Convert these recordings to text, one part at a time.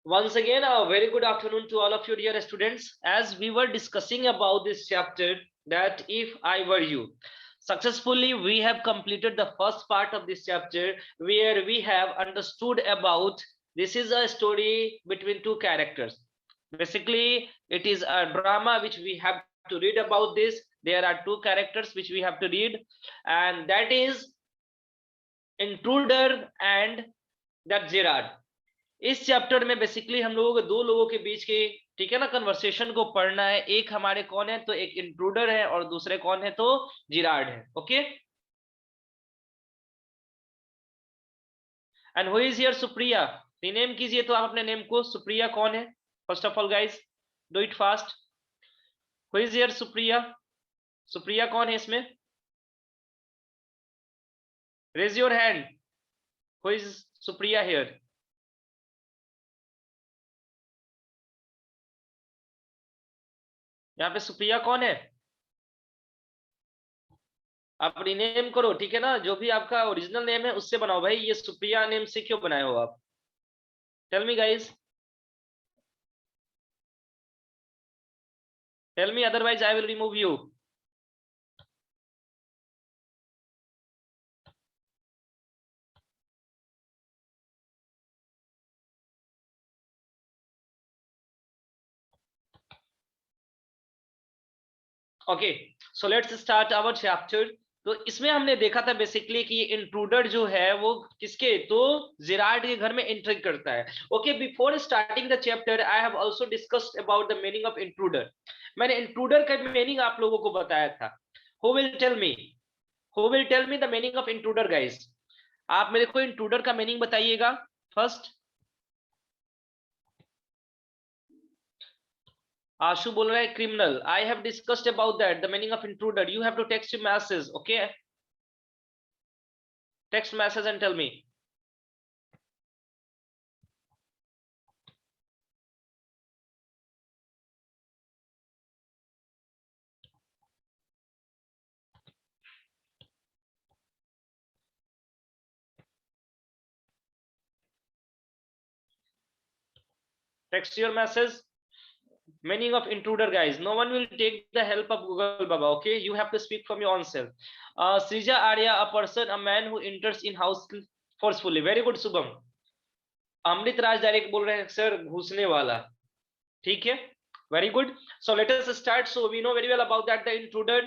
Once again, a very good afternoon to all of you dear students. As we were discussing about this chapter, that if I were you, successfully we have completed the first part of this chapter where we have understood about this is a story between two characters. Basically, it is a drama which we have to read about this. There are two characters which we have to read, and that is intruder and that Gerard. इस chapter में basically हम लोगों को दो लोगों के बीच के, ठीक है ना, कन्वर्सेशन को पढ़ना है. एक हमारे कौन है, तो एक इंट्रूडर है और दूसरे कौन है, तो जिरार्ड है. Okay, and who is here? Supriya. Rename कीजिए तो आप अपने नेम को. सुप्रिया कौन है? First of all guys, do it fast. Who is here? Supriya. Supriya कौन है इसमें? Raise your hand. Who is Supriya here? यहाँ पे सुप्रिया कौन है? आप रीनेम करो, ठीक है ना. जो भी आपका ओरिजिनल नेम है उससे बनाओ भाई. ये सुप्रिया नेम से क्यों बनाए हो आप? Tell me guys, tell me, otherwise I will remove you. Okay, so let's start our chapter. तो इसमें हमने देखा था बेसिकली कि इंट्रूडर जो है वो किसके, तो जिरार्ड के घर में एंट्री करता है. Okay, before starting the chapter I have also discussed about the meaning of intruder. मैंने इंट्रूडर का मीनिंग आप लोगों को बताया था. Who will tell me, who will tell me the meaning of intruder guys? आप मेरे को इंट्रूडर का मीनिंग बताइएगा फर्स्ट. आशु बोल रहा है criminal. I have discussed about that the meaning of intruder. You have to text message. Okay, text message and tell me. Text your message. Meaning of intruder guys, no one will take the help of Google Baba. Okay, you have to speak from your own self. Srija Arya, a person, a man who enters in house forcefully. Very good Subham. Amrit Raj direct बोल रहे हैं sir घुसने वाला. ठीक है, very good. So let us start. So we know very well about that the intruder,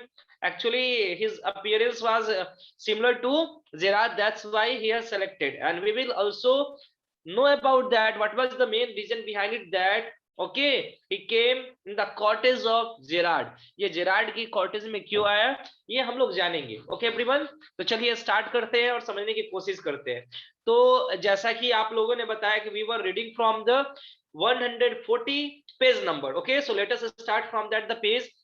actually his appearance was similar to Gerard, that's why he has selected. And we will also know about that what was the main reason behind it, that okay, he came in the cottage of Gerard. ये Gerrard की cottage में क्यों आया ये हम लोग जानेंगे. Okay everyone, तो चलिए स्टार्ट करते हैं और समझने की कोशिश करते हैं. तो जैसा कि आप लोगों ने बताया कि we were reading from the 140 page number. Okay, so let us start from that the page.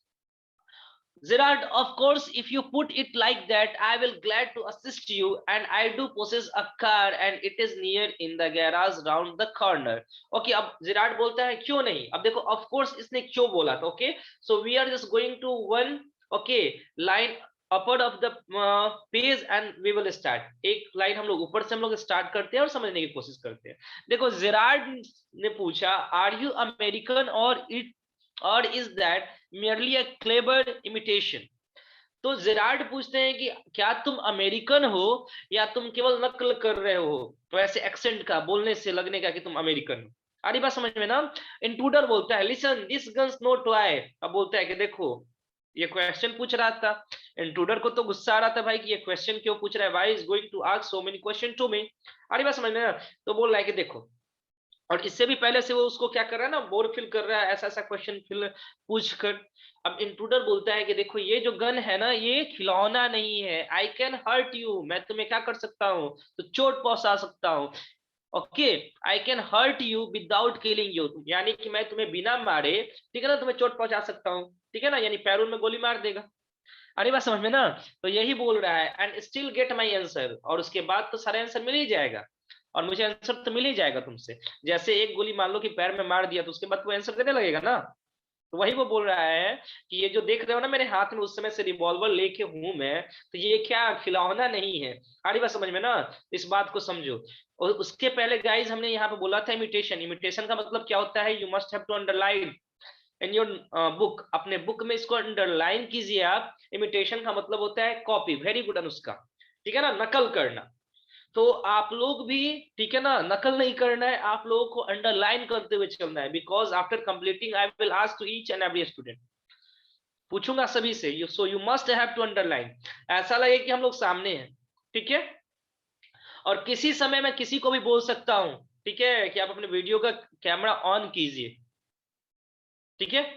Gerard, of course, if you put it like that, I will glad to assist you, and I do possess a car and it is near in the garage round the corner. Okay, अब Gerard बोलता है क्यों नहीं. अब देखो of course इसने क्यों बोला था. Okay, so we are just going to one okay line upward of the page and we will start. एक लाइन हम लोग ऊपर से हम लोग स्टार्ट करते हैं और समझने की कोशिश करते हैं. देखो जेरार्ड ने पूछा आर यू अमेरिकन और is that merely a clever imitation. तो जेरार्ड पूछते हैं कि क्या तुम अमेरिकन हो या तुम केवल नकल कर रहे हो, तो ऐसे एक्सेंट का, बोलने से लगने का कि तुम अमेरिकन हो. आरी बात समझ में ना. इंट्रूडर बोलता है listen this guns no toy. अब बोलता है कि देखो ये क्वेश्चन पूछ रहा था. इंट्रूडर को तो गुस्सा आ रहा था भाई कि ये क्वेश्चन क्यों पूछ रहा है, why is going to ask so many question to me. आरी बात समझ में ना. तो बोल रहा है कि देखो, और इससे भी पहले से वो उसको क्या कर रहा है ना, बोर फील कर रहा है ऐसा ऐसा क्वेश्चन फिल पूछ कर. अब इंट्रूडर बोलता है कि देखो ये जो गन है ना ये खिलौना नहीं है. आई कैन हर्ट यू, मैं तुम्हें क्या कर सकता हूँ, तो चोट पहुंचा सकता हूँ. Okay, I can hurt you without killing you, यानी कि मैं तुम्हें बिना मारे, ठीक है ना, तुम्हें चोट पहुंचा सकता हूँ. ठीक है ना, यानी पैरों में गोली मार देगा. अरे बात समझ में ना. तो यही बोल रहा है and still get my answer, और उसके बाद तो सारा आंसर मिल ही जाएगा, और मुझे आंसर तो मिल ही जाएगा तुमसे. जैसे एक गोली मान लो कि पैर में मार दिया तो उसके बाद वो आंसर देने लगेगा ना. तो वही वो बोल रहा है कि ये जो देख रहे हो ना मेरे हाथ में उस समय से रिवॉल्वर लेके हूं मैं, तो ये क्या खिलौना नहीं है। आ रही बात समझ में ना, इस बात को समझो। और उसके पहले गाइज हमने यहाँ पे बोला था इमिटेशन। इमिटेशन का मतलब क्या होता है, you must have to underline in your book, अपने बुक में इसको अंडरलाइन कीजिए आप। इमिटेशन का मतलब होता है कॉपी। वेरी गुड अनुष्का, ठीक है ना, नकल करना। तो आप लोग भी, ठीक है ना, नकल नहीं करना है, आप लोगों को अंडरलाइन करते हुए चलना है। Because after completing I will ask to each and every student, पूछूंगा सभी से, so you must have to underline. ऐसा लगे कि हम लोग सामने हैं, ठीक है। और किसी समय मैं किसी को भी बोल सकता हूं, ठीक है, कि आप अपने वीडियो का कैमरा ऑन कीजिए, ठीक है।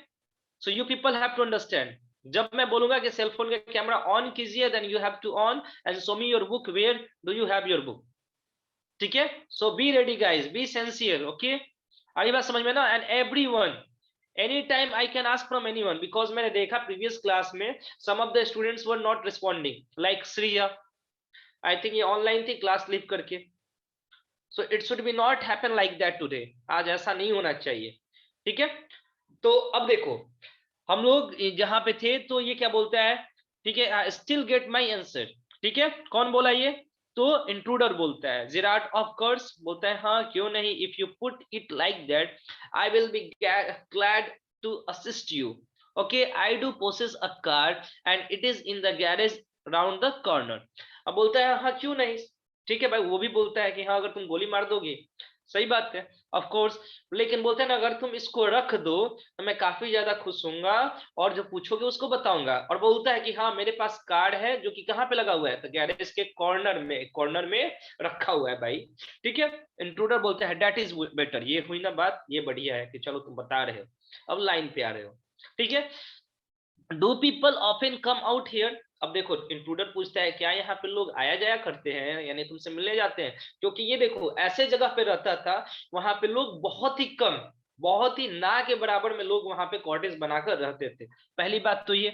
So you people have to understand, जब मैं बोलूंगा कि सेल फोन का कैमरा ऑन कीजिए, then you have to on and show me your book, where do you have your book, ठीक है। So be ready guys, be sincere, okay. आई बात समझ में ना। And everyone, any time I can ask from anyone, because मैंने देखा previous class में some of the students were not responding, like Shriya, I think ये ऑनलाइन थी क्लास लीव करके। So it should be not happen like that today, आज ऐसा नहीं होना चाहिए, ठीक है। तो अब देखो, हम लोग जहां पे थे, तो ये क्या बोलता है, ठीक है, I still get my answer, ठीक है। कौन बोला ये, तो इंट्रूडर बोलता है। जिराट ऑफ कोर्स बोलता है हाँ क्यों नहीं, if you put it like that I will be glad to assist you, okay. I do possess a car and it is in the garage round the corner. अब बोलता है हाँ क्यों नहीं, ठीक है भाई, वो भी बोलता है कि हाँ अगर तुम गोली मार दोगे, सही बात है, ऑफ कोर्स। लेकिन बोलते हैं ना, अगर तुम इसको रख दो तो मैं काफी ज्यादा खुश होऊंगा और जो पूछोगे उसको बताऊंगा। और बोलता है कि हाँ मेरे पास कार्ड है, जो कि कहाँ पे लगा हुआ है, तो गैरेज के कॉर्नर में रखा हुआ है भाई, ठीक है। इंट्रूडर बोलता है दैट इज बेटर, ये हुई ना बात, ये बढ़िया है कि चलो तुम बता रहे हो, अब लाइन पे आ रहे हो, ठीक है। Do people often come out here. अब देखो इंट्रूडर पूछता है क्या यहाँ पे लोग आया जाया करते हैं, यानी तुमसे मिलने जाते हैं, क्योंकि ये देखो ऐसे जगह पे रहता था, वहां पे लोग बहुत ही कम, बहुत ही ना के बराबर में लोग वहां पे कॉटेज बनाकर रहते थे। पहली बात तो ये,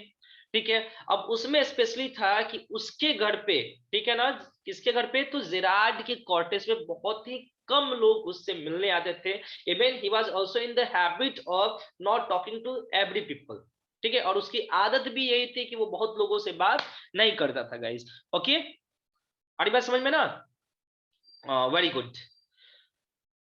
ठीक है। अब उसमें स्पेशली था कि उसके घर पे, ठीक है ना, किसके घर पे, तो जिराड के कॉटेज में बहुत ही कम लोग उससे मिलने आते थे। Even he was also in the habit of not talking to every people, ठीक है। और उसकी आदत भी यही थी कि वो बहुत लोगों से बात नहीं करता था गाइस, ओके। आड़ी बात समझ में ना, वेरी गुड।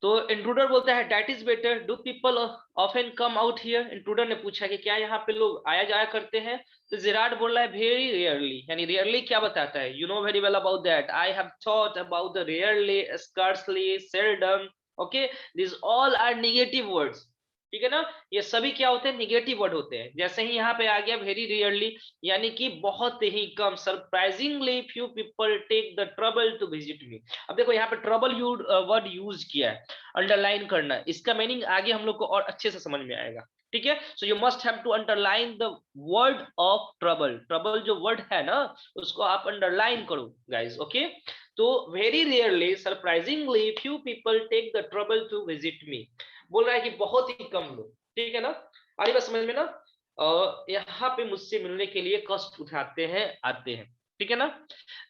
तो इंट्रूडर बोलता है that is better, do people often come out here. Intruder ने पूछा कि क्या यहाँ पे लोग आया जाया करते हैं, तो जिराड बोल रहा है वेरी रेयरली। यानी रेयरली क्या बताता है, you know very well about that, I have thought about the rarely, scarcely, seldom, okay, this all are negative words, ठीक है ना। ये सभी क्या होते हैं, निगेटिव वर्ड होते हैं। जैसे ही यहाँ पे आ गया वेरी रेयरली, यानी कि बहुत ही कम, surprisingly few people take the trouble to visit me. अब देखो यहाँ पे ट्रबल वर्ड यूज किया है, अंडरलाइन करना, इसका मीनिंग आगे हम लोग को और अच्छे से समझ में आएगा, ठीक है। So you must have to underline the word of trouble. Trouble जो वर्ड है ना, उसको आप अंडरलाइन करो गाइस, ओके। तो very rarely, surprisingly few people take the trouble to visit me, बोल रहा है कि बहुत ही कम लोग, ठीक है ना। आगे बात समझ में ना, यहाँ पे मुझसे मिलने के लिए कष्ट उठाते हैं, आते हैं, ठीक है ना।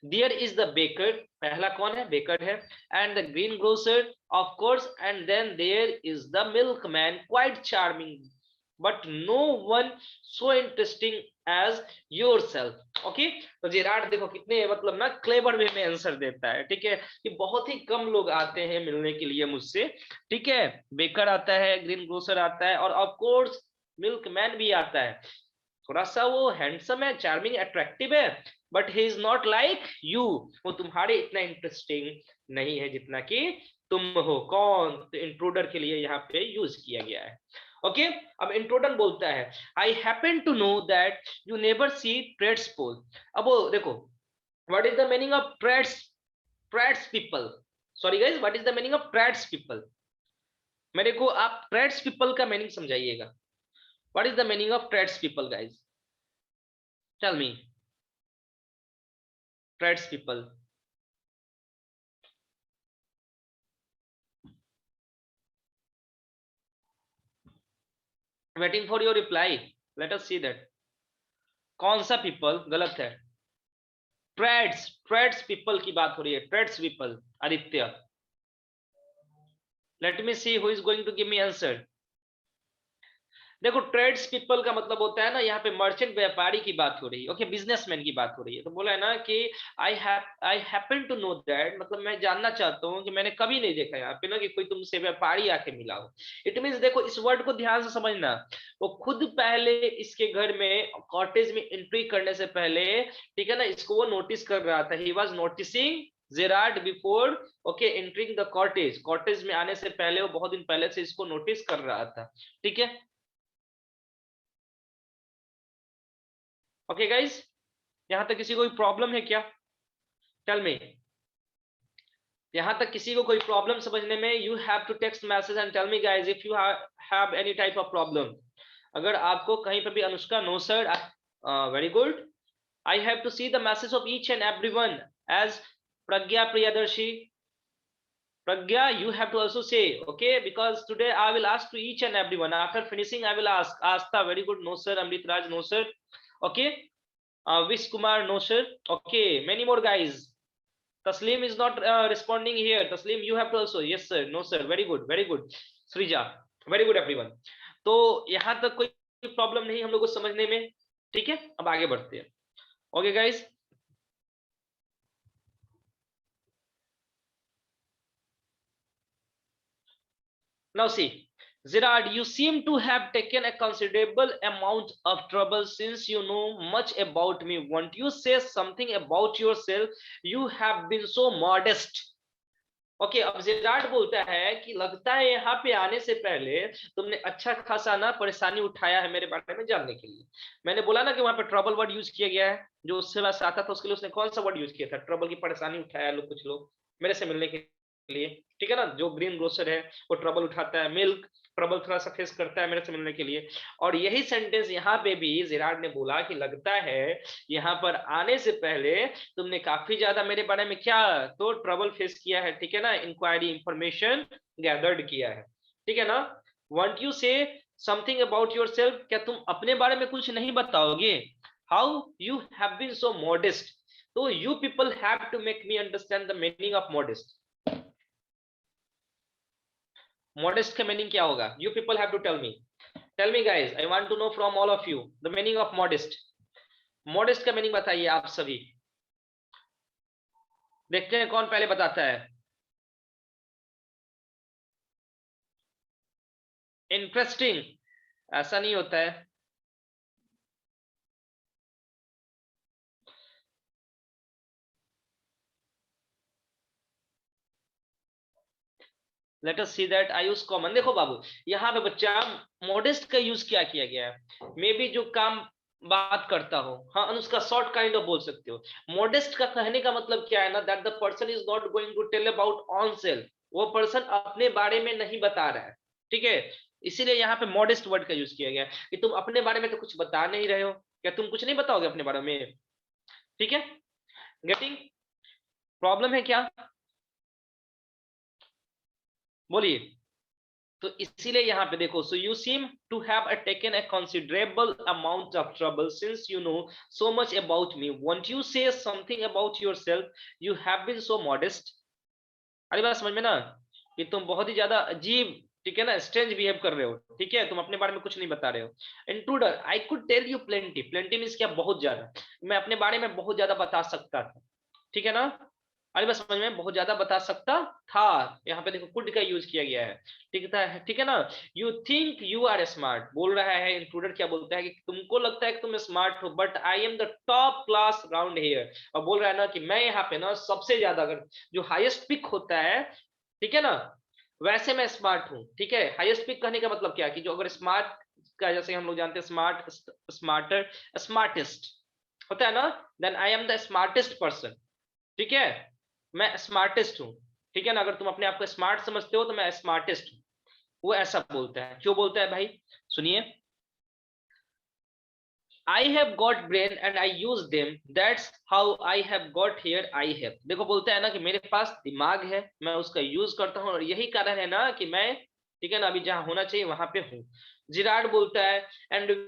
देयर इज द बेकर, पहला कौन है, बेकर है। And the green grocer of course, and then there is the milkman, quite charming but no one so interesting as yourself, okay. तो जेराड देखो कितने मतलब ना क्लेवर वे में आंसर देता है, ठीक है, कि बहुत ही कम लोग आते हैं मिलने के लिए मुझसे, ठीक है। बेकर आता है, ग्रीन ग्रोसर आता है, और ऑफ कोर्स मिल्कमैन भी आता है। थोड़ा सा वो हैंडसम है, चार्मिंग, अट्रैक्टिव है, but he is not like you, वो तुम्हारे इतना इंटरेस्टिंग नहीं है जितना कि तुम हो। कौन, तो इंट्रूडर के लिए यहाँ पे यूज किया गया है, ओके। अब इंट्रोडर बोलता है I happen to know that you never see trades pole. अब वो देखो, what is the meaning of trades people, sorry guys, what is the meaning of trades people. मेरे को आप ट्रेड्स पीपल का मीनिंग समझाइएगा। What is the meaning of trades people guys, tell me, trades people. Waiting for your reply, let us see that. कौन सा people गलत है, trades people की बात हो रही है, trades people. Aditya, let me see who is going to give me answer. देखो ट्रेड्स पीपल का मतलब होता है ना, यहाँ पे मर्चेंट व्यापारी की बात हो रही है, ओके, बिजनेसमैन की बात हो रही है। तो बोला है ना कि I happen to know that, मतलब मैं जानना चाहता हूँ कि मैंने कभी नहीं देखा यहाँ पे ना कि कोई तुमसे व्यापारी आके मिला हो। इट मीन्स देखो इस वर्ड को ध्यान से समझना, वो खुद पहले इसके घर में कॉटेज में एंट्री करने से पहले, ठीक है ना, इसको वो नोटिस कर रहा था। He was noticing Gerard before, okay, entering the cottage. Cottage में आने से पहले वो बहुत दिन पहले से इसको नोटिस कर रहा था, ठीक है। ओके गाइस, यहां तक किसी को कोई प्रॉब्लम है क्या? Tell me. यहां तक किसी को कोई प्रॉब्लम समझने में? You have to text message and tell me guys if you have any type of problem. अगर आपको कहीं पर भी Anushka no sir, very good, I have to see the message of each and everyone as Pragya Priyadarshi, Pragya, you have to also say, okay, because today I will ask to each and everyone. After finishing, I will ask. Asta, very good, no sir. Amrit Raj, no sir. Okay. Vish Kumar, no sir. Okay, many more guys. Taslim is not responding here. Taslim, you have to also. Yes sir, no sir. Very good, very good. Srija, very good everyone. तो यहाँ तक कोई problem नहीं हम लोग को समझने में, ठीक है। अब आगे बढ़ते हैं। Okay guys, now see, Zirad, you seem to have taken a considerable amount of trouble since you know much about me. Won't you say something about yourself? You have been so modest. Okay, अब Gerard बोलता है कि लगता है यहाँ पे आने से पहले तुमने अच्छा खासा ना परेशानी उठाया है मेरे बारे में जानने के लिए। मैंने बोला ना कि वहां पे ट्रबल वर्ड यूज किया गया है, जो उससे पास आता था उसके लिए उसने कौन सा वर्ड यूज किया था? ट्रबल की परेशानी उठाया लोग, कुछ लोग मेरे से मिलने के लिए, ठीक है ना। जो ग्रीन ग्रोसर है वो ट्रबल उठाता है, मिल्क ट्रबल थोड़ा सा फेस करता है मेरे से मिलने के लिए। और यही सेंटेंस यहाँ पे भी जिराड ने बोला कि लगता है यहाँ पर आने से पहले तुमने काफी ज्यादा मेरे बारे में क्या तो ट्रबल फेस किया है, ठीक है ना, इंक्वायरी इंफॉर्मेशन गैदर्ड किया है, ठीक है ना। Want you say something about yourself, क्या तुम अपने बारे में कुछ नहीं बताओगे? How you have been so modest, तो you people have to make me understand the meaning of modest. Modest का मीनिंग क्या होगा? You people have to tell me guys, I want to know from all of you the meaning of modest. Modest का meaning बताइए आप सभी, देखते हैं कौन पहले बताता है। इंटरेस्टिंग, ऐसा नहीं होता है। Late us see that I use common. देखो बाबू, यहाँ पे बच्चा मॉडेस्ट का यूज क्या किया गया है? मे बी जो काम बात करता हो, हाँ उसका शॉर्ट काइंड ऑफ बोल सकते हो। मॉडेस्ट का कहने का मतलब क्या है ना, that the person is not going to tell about own self, वो पर्सन अपने बारे में नहीं बता रहा है, ठीक है। इसीलिए यहाँ पे मॉडेस्ट वर्ड का यूज किया गया है कि तुम अपने बारे में तो कुछ बता नहीं रहे हो, क्या तुम कुछ नहीं बताओगे अपने बारे में? ठीक है, गेटिंग? प्रॉब्लम है क्या? बोलिए। तो इसीलिए यहाँ पे देखो, so you seem to have taken a considerable amount of trouble since you know so much about me, won't you say something about yourself, you have been so modest. अरे बात समझ में ना, कि तुम बहुत ही ज्यादा अजीब, ठीक है ना, स्ट्रेंज बिहेव कर रहे हो, ठीक है, तुम अपने बारे में कुछ नहीं बता रहे हो। Intruder, I could tell you plenty, plenty means क्या? बहुत ज्यादा, मैं अपने बारे में बहुत ज्यादा बता सकता था, ठीक है ना। अरे बस समझ में, बहुत ज्यादा बता सकता था, यहाँ पे देखो कुड का यूज किया गया है, ठीक है ना। You think you are smart, बोल रहा है इंट्रूडर, क्या बोलता है कि तुमको लगता है कि तुम स्मार्ट हो, but I am the top class round here. और बोल रहा है ना कि मैं यहाँ पे ना सबसे ज्यादा, अगर जो हाईएस्ट पिक होता है, ठीक है ना, वैसे मैं स्मार्ट हूँ, ठीक है। हाईएस्ट पिक कहने का मतलब क्या, कि जो अगर स्मार्ट का, जैसे हम लोग जानते हैं स्मार्ट, स्मार्टर, स्मार्टेस्ट होता है ना, then I am the smartest person, ठीक है, मैं स्मार्टेस्ट हूँ, ठीक है ना। अगर तुम अपने आप को स्मार्ट समझते हो तो मैं स्मार्टेस्ट हूँ, वो ऐसा बोलता है। क्यों बोलता है भाई? सुनिए, आई have got brain and I use them, that's how I have got here I have. देखो बोलता है ना कि मेरे पास दिमाग है, मैं उसका यूज करता हूँ, और यही कारण है ना कि मैं, ठीक है ना, अभी जहां होना चाहिए वहां पे हूँ। जिराड बोलता है, and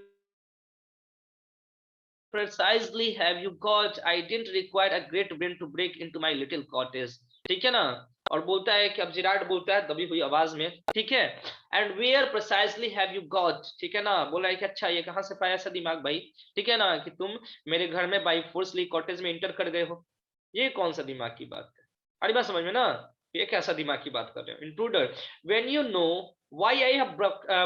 precisely have you got, I didn't require a great brain to break into my little cottage, ठीक है ना। और बोलता है कि अब जिराड बोलता है दबी हुई आवाज में, ठीक है, and where precisely have you got, ठीक है ना, बोला है कि अच्छा ये कहाँ से पाया ऐसा दिमाग भाई, ठीक है ना, कि तुम मेरे घर में बाई फोर्सली कॉटेज में इंटर कर गए हो, ये कौन सा दिमाग की बात है? अरे बात समझ में ना, ये कैसा दिमाग की बात कर रहे हो? Intruder, when you know why I have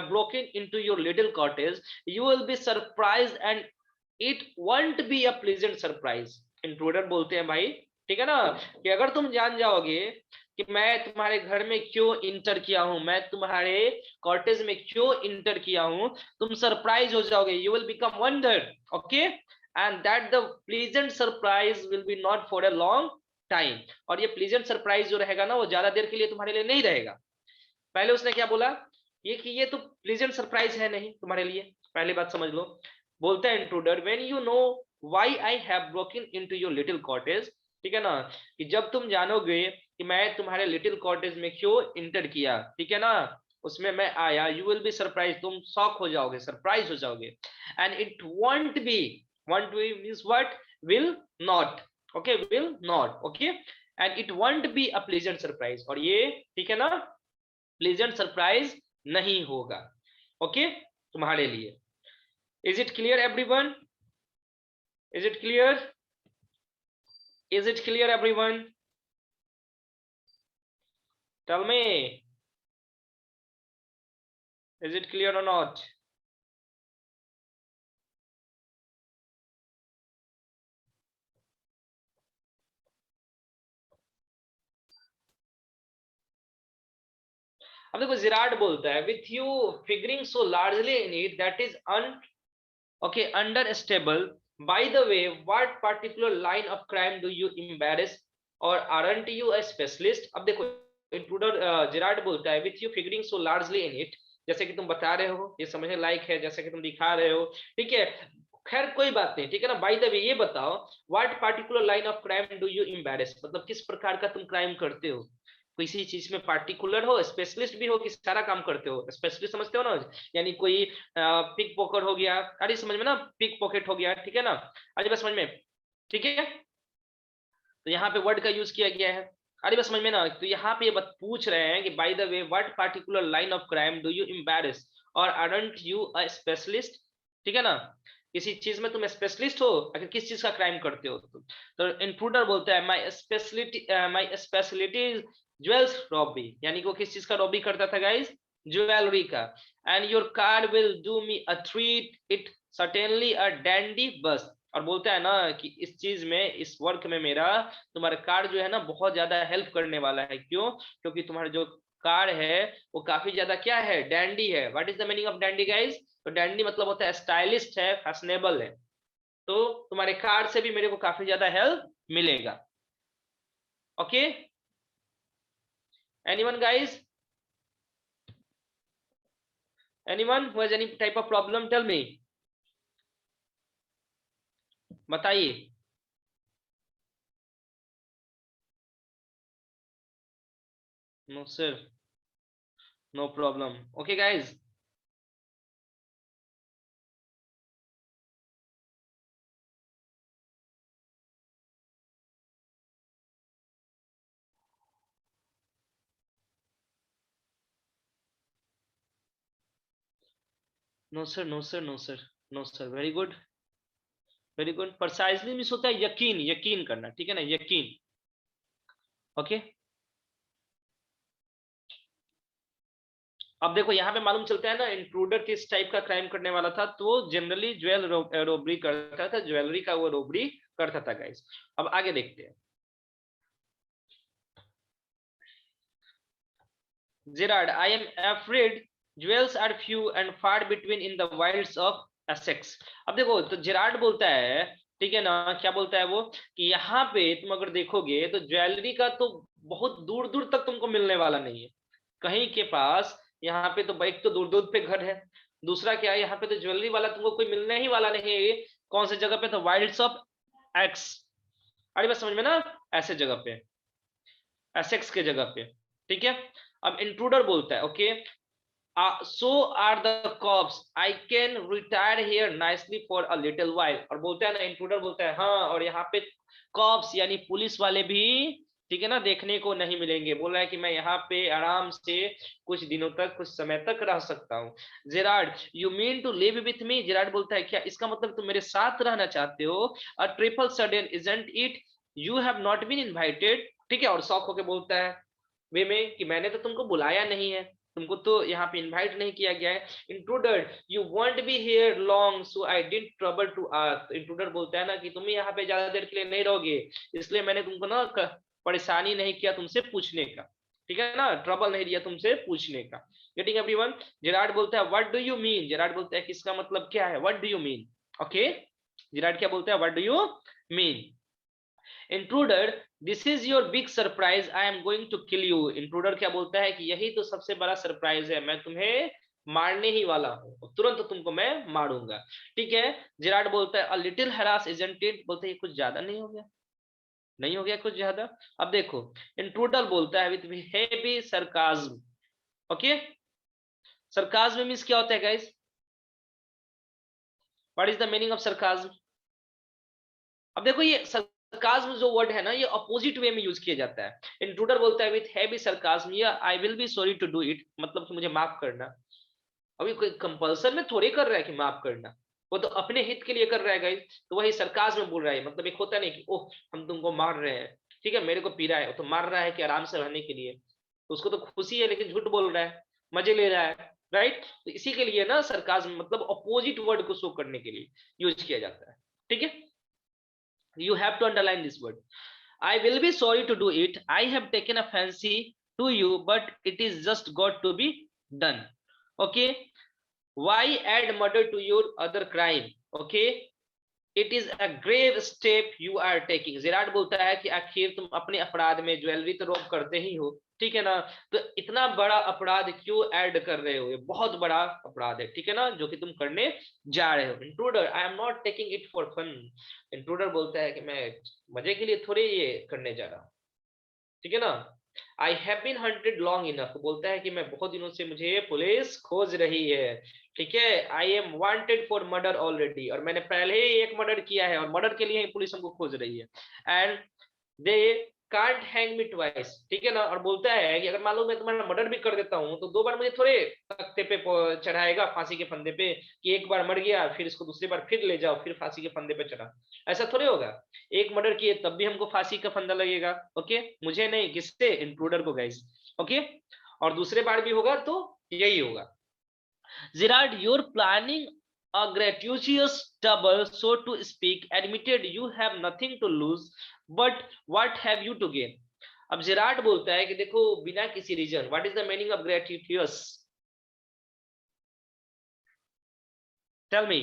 broken into your little cottage, you will be surprised and it won't be a pleasant surprise. Intruder बोलते हैं भाई, ठीक है ना, कि अगर तुम जान जाओगे कि मैं तुम्हारे घर में क्यों इंटर किया हूं, मैं तुम्हारे कॉटेज में क्यों इंटर किया हूं, तुम सरप्राइज हो जाओगे, you will become wonder, okay, and that the pleasant surprise will be not for a long time, और ये प्लीजेंट सरप्राइज जो रहेगा ना वो ज्यादा देर के लिए तुम्हारे लिए नहीं रहेगा। पहले उसने क्या बोला, ये कि ये तो प्लीजेंट सरप्राइज है नहीं तुम्हारे लिए, पहली बात समझ लो। बोलता है intruder, when you know why I have broken into your little cottage, ठीक है ना, कि जब तुम जानोगे कि मैं तुम्हारे लिटिल कॉटेज में क्यों इंटर किया, ठीक है ना, उसमें मैं आया, यू विल बी सरप्राइज, तुम शॉक हो जाओगे, सरप्राइज हो जाओगे, and it won't be, won't be means what, will not, okay, will not, okay, and it won't be a pleasant surprise, और ये, ठीक है ना, प्लीजेंट सरप्राइज नहीं होगा, ओके, तुम्हारे लिए। Is it clear everyone? Is it clear? Is it clear everyone? Tell me, is it clear और नॉट? अब देखो जिराड बोलता है, with you figuring so largely in it that is un, okay, understandable, by the way, what particular line of crime do you embarrass, or aren't you a specialist? अब देखो intruder Gerard बोलता है, with you figuring so largely in it, जैसे कि तुम बता रहे हो ये समझने लायक है, जैसे कि तुम दिखा रहे हो, ठीक है, खैर कोई बात नहीं, ठीक है ना, बाय द वे ये बताओ, what particular line of crime do you embarrass, मतलब किस प्रकार का तुम क्राइम करते हो, किसी चीज में पार्टिकुलर हो, स्पेशलिस्ट भी हो कि सारा काम करते हो, स्पेशलिस्ट समझते हो ना, यानी कोई पिक पॉकेट हो गया, अरे समझ में ना, पिक पॉकेट हो गया, ठीक है ना, अरे बस समझ में, ठीक है, तो यहाँ पे वर्ड का यूज किया गया है, अरे बस समझ में ना, तो यहाँ पे ये पूछ रहे हैं कि by the way what particular line of crime do you embarrass और आरंट यू अ स्पेशलिस्ट, ठीक है ना, किसी चीज में तुम स्पेशलिस्ट हो, अगर किस चीज का क्राइम करते हो तुम, तो इंट्रूडर बोलता है my speciality is jewels robbery, यानी कि वो किस चीज का रॉबरी करता था गाइस, ज्वेलरी का, and your car will do me a treat, it certainly a dandy बस, और बोलता है ना कि इस चीज में, इस वर्क में मेरा, तुम्हारा कार जो है ना बहुत ज्यादा हेल्प करने वाला है, क्यों, क्योंकि तुम्हारा जो कार है वो काफी ज्यादा क्या है, डैंडी है। What is the meaning of dandy guys? तो डैंडी मतलब होता है स्टाइलिस्ट है, फैशनेबल है, तो तुम्हारे कार से भी मेरे को काफी ज्यादा हेल्प मिलेगा, okay, anyone guys, anyone who has any type of problem, tell me, बताइए। No sir, no problem, okay guys, no sir, no sir, no sir, no sir, very good, very good, precisely means होता है यकीन, यकीन करना, ठीक है ना, यकीन, ओके। अब देखो यहाँ पे मालूम चलता है ना इंट्रूडर किस टाइप का क्राइम करने वाला था, तो जनरली ज्वेल रोबरी करता था, ज्वेलरी का वो रोबरी करता था गाइस। अब आगे देखते हैं, Gerard, I am afraid jewels are few and far between in the wilds of Essex. अब देखो तो जेराड बोलता है, ठीक है ना, क्या बोलता है वो, कि यहाँ पे तुम अगर देखोगे तो ज्वेलरी का तो बहुत दूर दूर तक तुमको मिलने वाला नहीं है कहीं के पास, यहाँ पे तो बाइक तो दूर दूर पे घर है, दूसरा क्या है, यहाँ पे तो ज्वेलरी वाला तुमको कोई मिलने ही वाला नहीं है, कौन सी जगह पे, तो वाइल्ड्स ऑफ एक्स, अरे बस समझ में ना, ऐसे जगह पे, एसेक्स के जगह पे, ठीक है। अब इंट्रूडर बोलता है, okay, so are the cops, I can retire here nicely for a little while, और बोलता है ना इंट्रूडर बोलता है हाँ, और यहाँ पे कॉप्स यानी पुलिस वाले भी ठीक है ना, देखने को नहीं मिलेंगे। बोल रहा है कि मैं यहाँ पे आराम से कुछ दिनों तक, कुछ समय तक रह सकता हूँ। Gerard, you mean to live with me? Gerard बोलता है क्या इसका मतलब तुम मेरे साथ रहना चाहते हो? A trifle sudden isn't it, you have not been invited. ठीक है, और शौक होके बोलता है वे में कि मैंने तो तुमको बुलाया नहीं है, तुमको तो यहाँ पे इनवाइट नहीं किया गया है। Intruder, you won't be here long so I did trouble to ask. Intruder बोलता है ना कि तुम यहाँ पे ज्यादा देर के लिए नहीं रहोगे, इसलिए मैंने तुमको ना परेशानी नहीं किया तुमसे पूछने का। ठीक है ना, ट्रबल नहीं दिया तुमसे पूछने का। Getting everyone? जेरार्ड बोलता है what do you mean? Gerard बोलता है कि इसका मतलब क्या है, what do you mean? Okay, Gerard क्या बोलता है, what do you mean? Intruder, this is your big surprise, I am going to kill you. Intruder क्या बोलता है कि यही तो सबसे बड़ा सरप्राइज है, मैं तुम्हें मारने ही वाला हूँ, तुरंत तुमको मैं मारूंगा। ठीक है, जेरार्ड बोलता है a little harass isn't it? बोलते है कुछ ज्यादा नहीं हो गया? नहीं हो गया कुछ ज्यादा? अब देखो, इंट्रूडर बोलता है with heavy sarcasm. Okay, sarcasm means क्या होता है guys? What is the meaning of sarcasm? अब देखो, ये सरकाज्म जो वर्ड है ना, ये अपोजिट वे में यूज किया जाता है। इंट्रूडर बोलता है विथ हैवी सरकाज्म, या I will be sorry to do it, मतलब कि मुझे माफ करना। अभी कोई कंपल्सन में थोड़ी कर रहा है कि माफ करना, वो तो अपने हित के लिए कर रहा है गाइस। तो वही सरकाज्म में बोल रहा है, मतलब एक होता नहीं कि ओह हम तुमको मार रहे हैं, ठीक है, मेरे को पीरा है, वो तो मार रहा है कि आराम से रहने के लिए, तो उसको तो खुशी है, लेकिन झूठ बोल रहा है, मजे ले रहा है, राइट? तो इसी के लिए ना सरकाज्म मतलब अपोजिट वर्ड को शो करने के लिए यूज किया जाता है। ठीक है, you have to underline this word. I will be sorry to do it, I have taken a fancy to you, but it is just got to be done. Okay, why add murder to your other crime? Okay, it is a grave step you are taking. Gerard बोलता है कि आखिर तुम अपने अपराध में jewellery तो रोक करते ही हो, ठीक है ना, तो इतना बड़ा अपराध क्यों ऐड कर रहे हो? ये बहुत बड़ा अपराध है, ठीक है ना, जो कि तुम करने जा रहे हो। Intruder, I am not taking it for fun. Intruder बोलता है कि मैं मजे के लिए थोड़ी ये करने जा रहा हूँ, ठीक है ना। I have been hunted long enough, बोलता है कि मैं बहुत दिनों से मुझे पुलिस खोज रही है, ठीक है। I M wanted for murder already, और मैंने पहले ही एक मर्डर किया है और मर्डर के लिए ही पुलिस हमको खोज रही है। And they can't hang me twice, ठीक है ना, और बोलता है कि अगर मान लो मैं तुम्हारा मर्डर भी कर देता हूँ तो दो बार मुझे थोड़े तख्ते पे चढ़ाएगा, फांसी के फंदे पे, कि एक बार मर गया फिर इसको दूसरी बार फिर ले जाओ फिर फांसी के फंदे पे चढ़ा। ऐसा थोड़े होगा, एक मर्डर किए तब भी हमको फांसी का फंदा लगेगा। ओके, मुझे नहीं, किससे? इंट्रूडर को गाइस। ओके, और दूसरे बार भी होगा तो यही होगा। Gerard, you're planning a gratuitous double, so to speak. Admitted you have nothing to lose, but what have you to gain? अब जेरार्ड बोलता है कि देखो बिना किसी reason, what is the meaning of gratuitous? Tell me.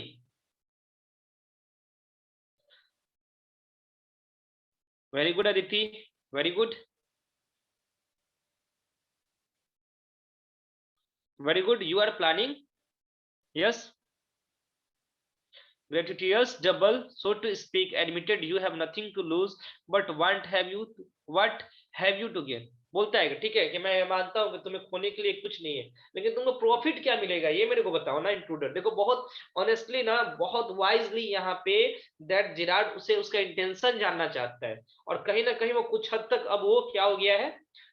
Very good Aditi, very good, very good, you are planning, yes, gratuitous double, so to speak. Admitted you have nothing to lose, but what have you to gain? बोलता है कि ठीक है कि मैं मानता हूं कि तुम्हें खोने के लिए कुछ नहीं है, लेकिन तुमको प्रॉफिट क्या मिलेगा ये मेरे को बताओ ना। इंट्रूडर देखो बहुत ऑनेस्टली ना, बहुत वाइजली यहाँ पे दैट जिराड उसे उसका इंटेंशन जानना चाहता है, और कहीं ना कहीं वो कुछ हद तक अब वो क्या हो गया है,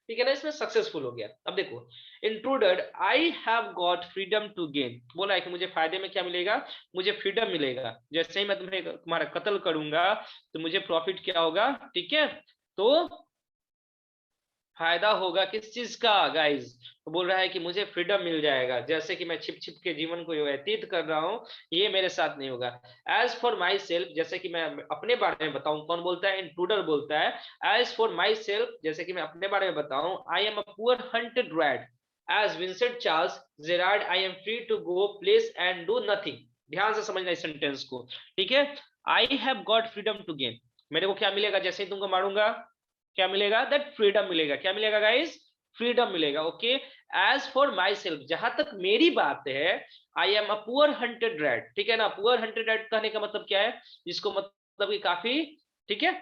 ठीक है ना, इसमें सक्सेसफुल हो गया। अब देखो, intruder, I have got freedom to gain, बोला है कि मुझे फायदे में क्या मिलेगा, मुझे फ्रीडम मिलेगा, जैसे ही मैं तुम्हारा कत्ल करूंगा तो मुझे प्रॉफिट क्या होगा, ठीक है, तो फायदा होगा किस चीज का गाइज? तो बोल रहा है कि मुझे फ्रीडम मिल जाएगा, जैसे कि मैं छिप छिप के जीवन को व्यतीत कर रहा हूँ, ये मेरे साथ नहीं होगा। एज फॉर माई सेल्फ, जैसे कि मैं अपने बारे में बताऊं, कौन बोलता है? इंट्रूडर बोलता है एज फॉर माई सेल्फ, जैसे कि मैं अपने बारे में बताऊं, I am a poor hunted rat as Vincent Charles Gerard, I am free to go place and do nothing. ध्यान से समझना इस सेंटेंस को, ठीक है। I have got freedom to gain, मेरे को क्या मिलेगा जैसे ही तुमको मारूंगा? क्या मिलेगा? दैट फ्रीडम मिलेगा। क्या मिलेगा गाइस? फ्रीडम मिलेगा। Okay, as for myself, जहां तक मेरी बात है, I am a poor hunted rat, ठीक है ना। पुअर हंटेड रैट कहने का मतलब क्या है? जिसको मतलब कि काफी, ठीक है,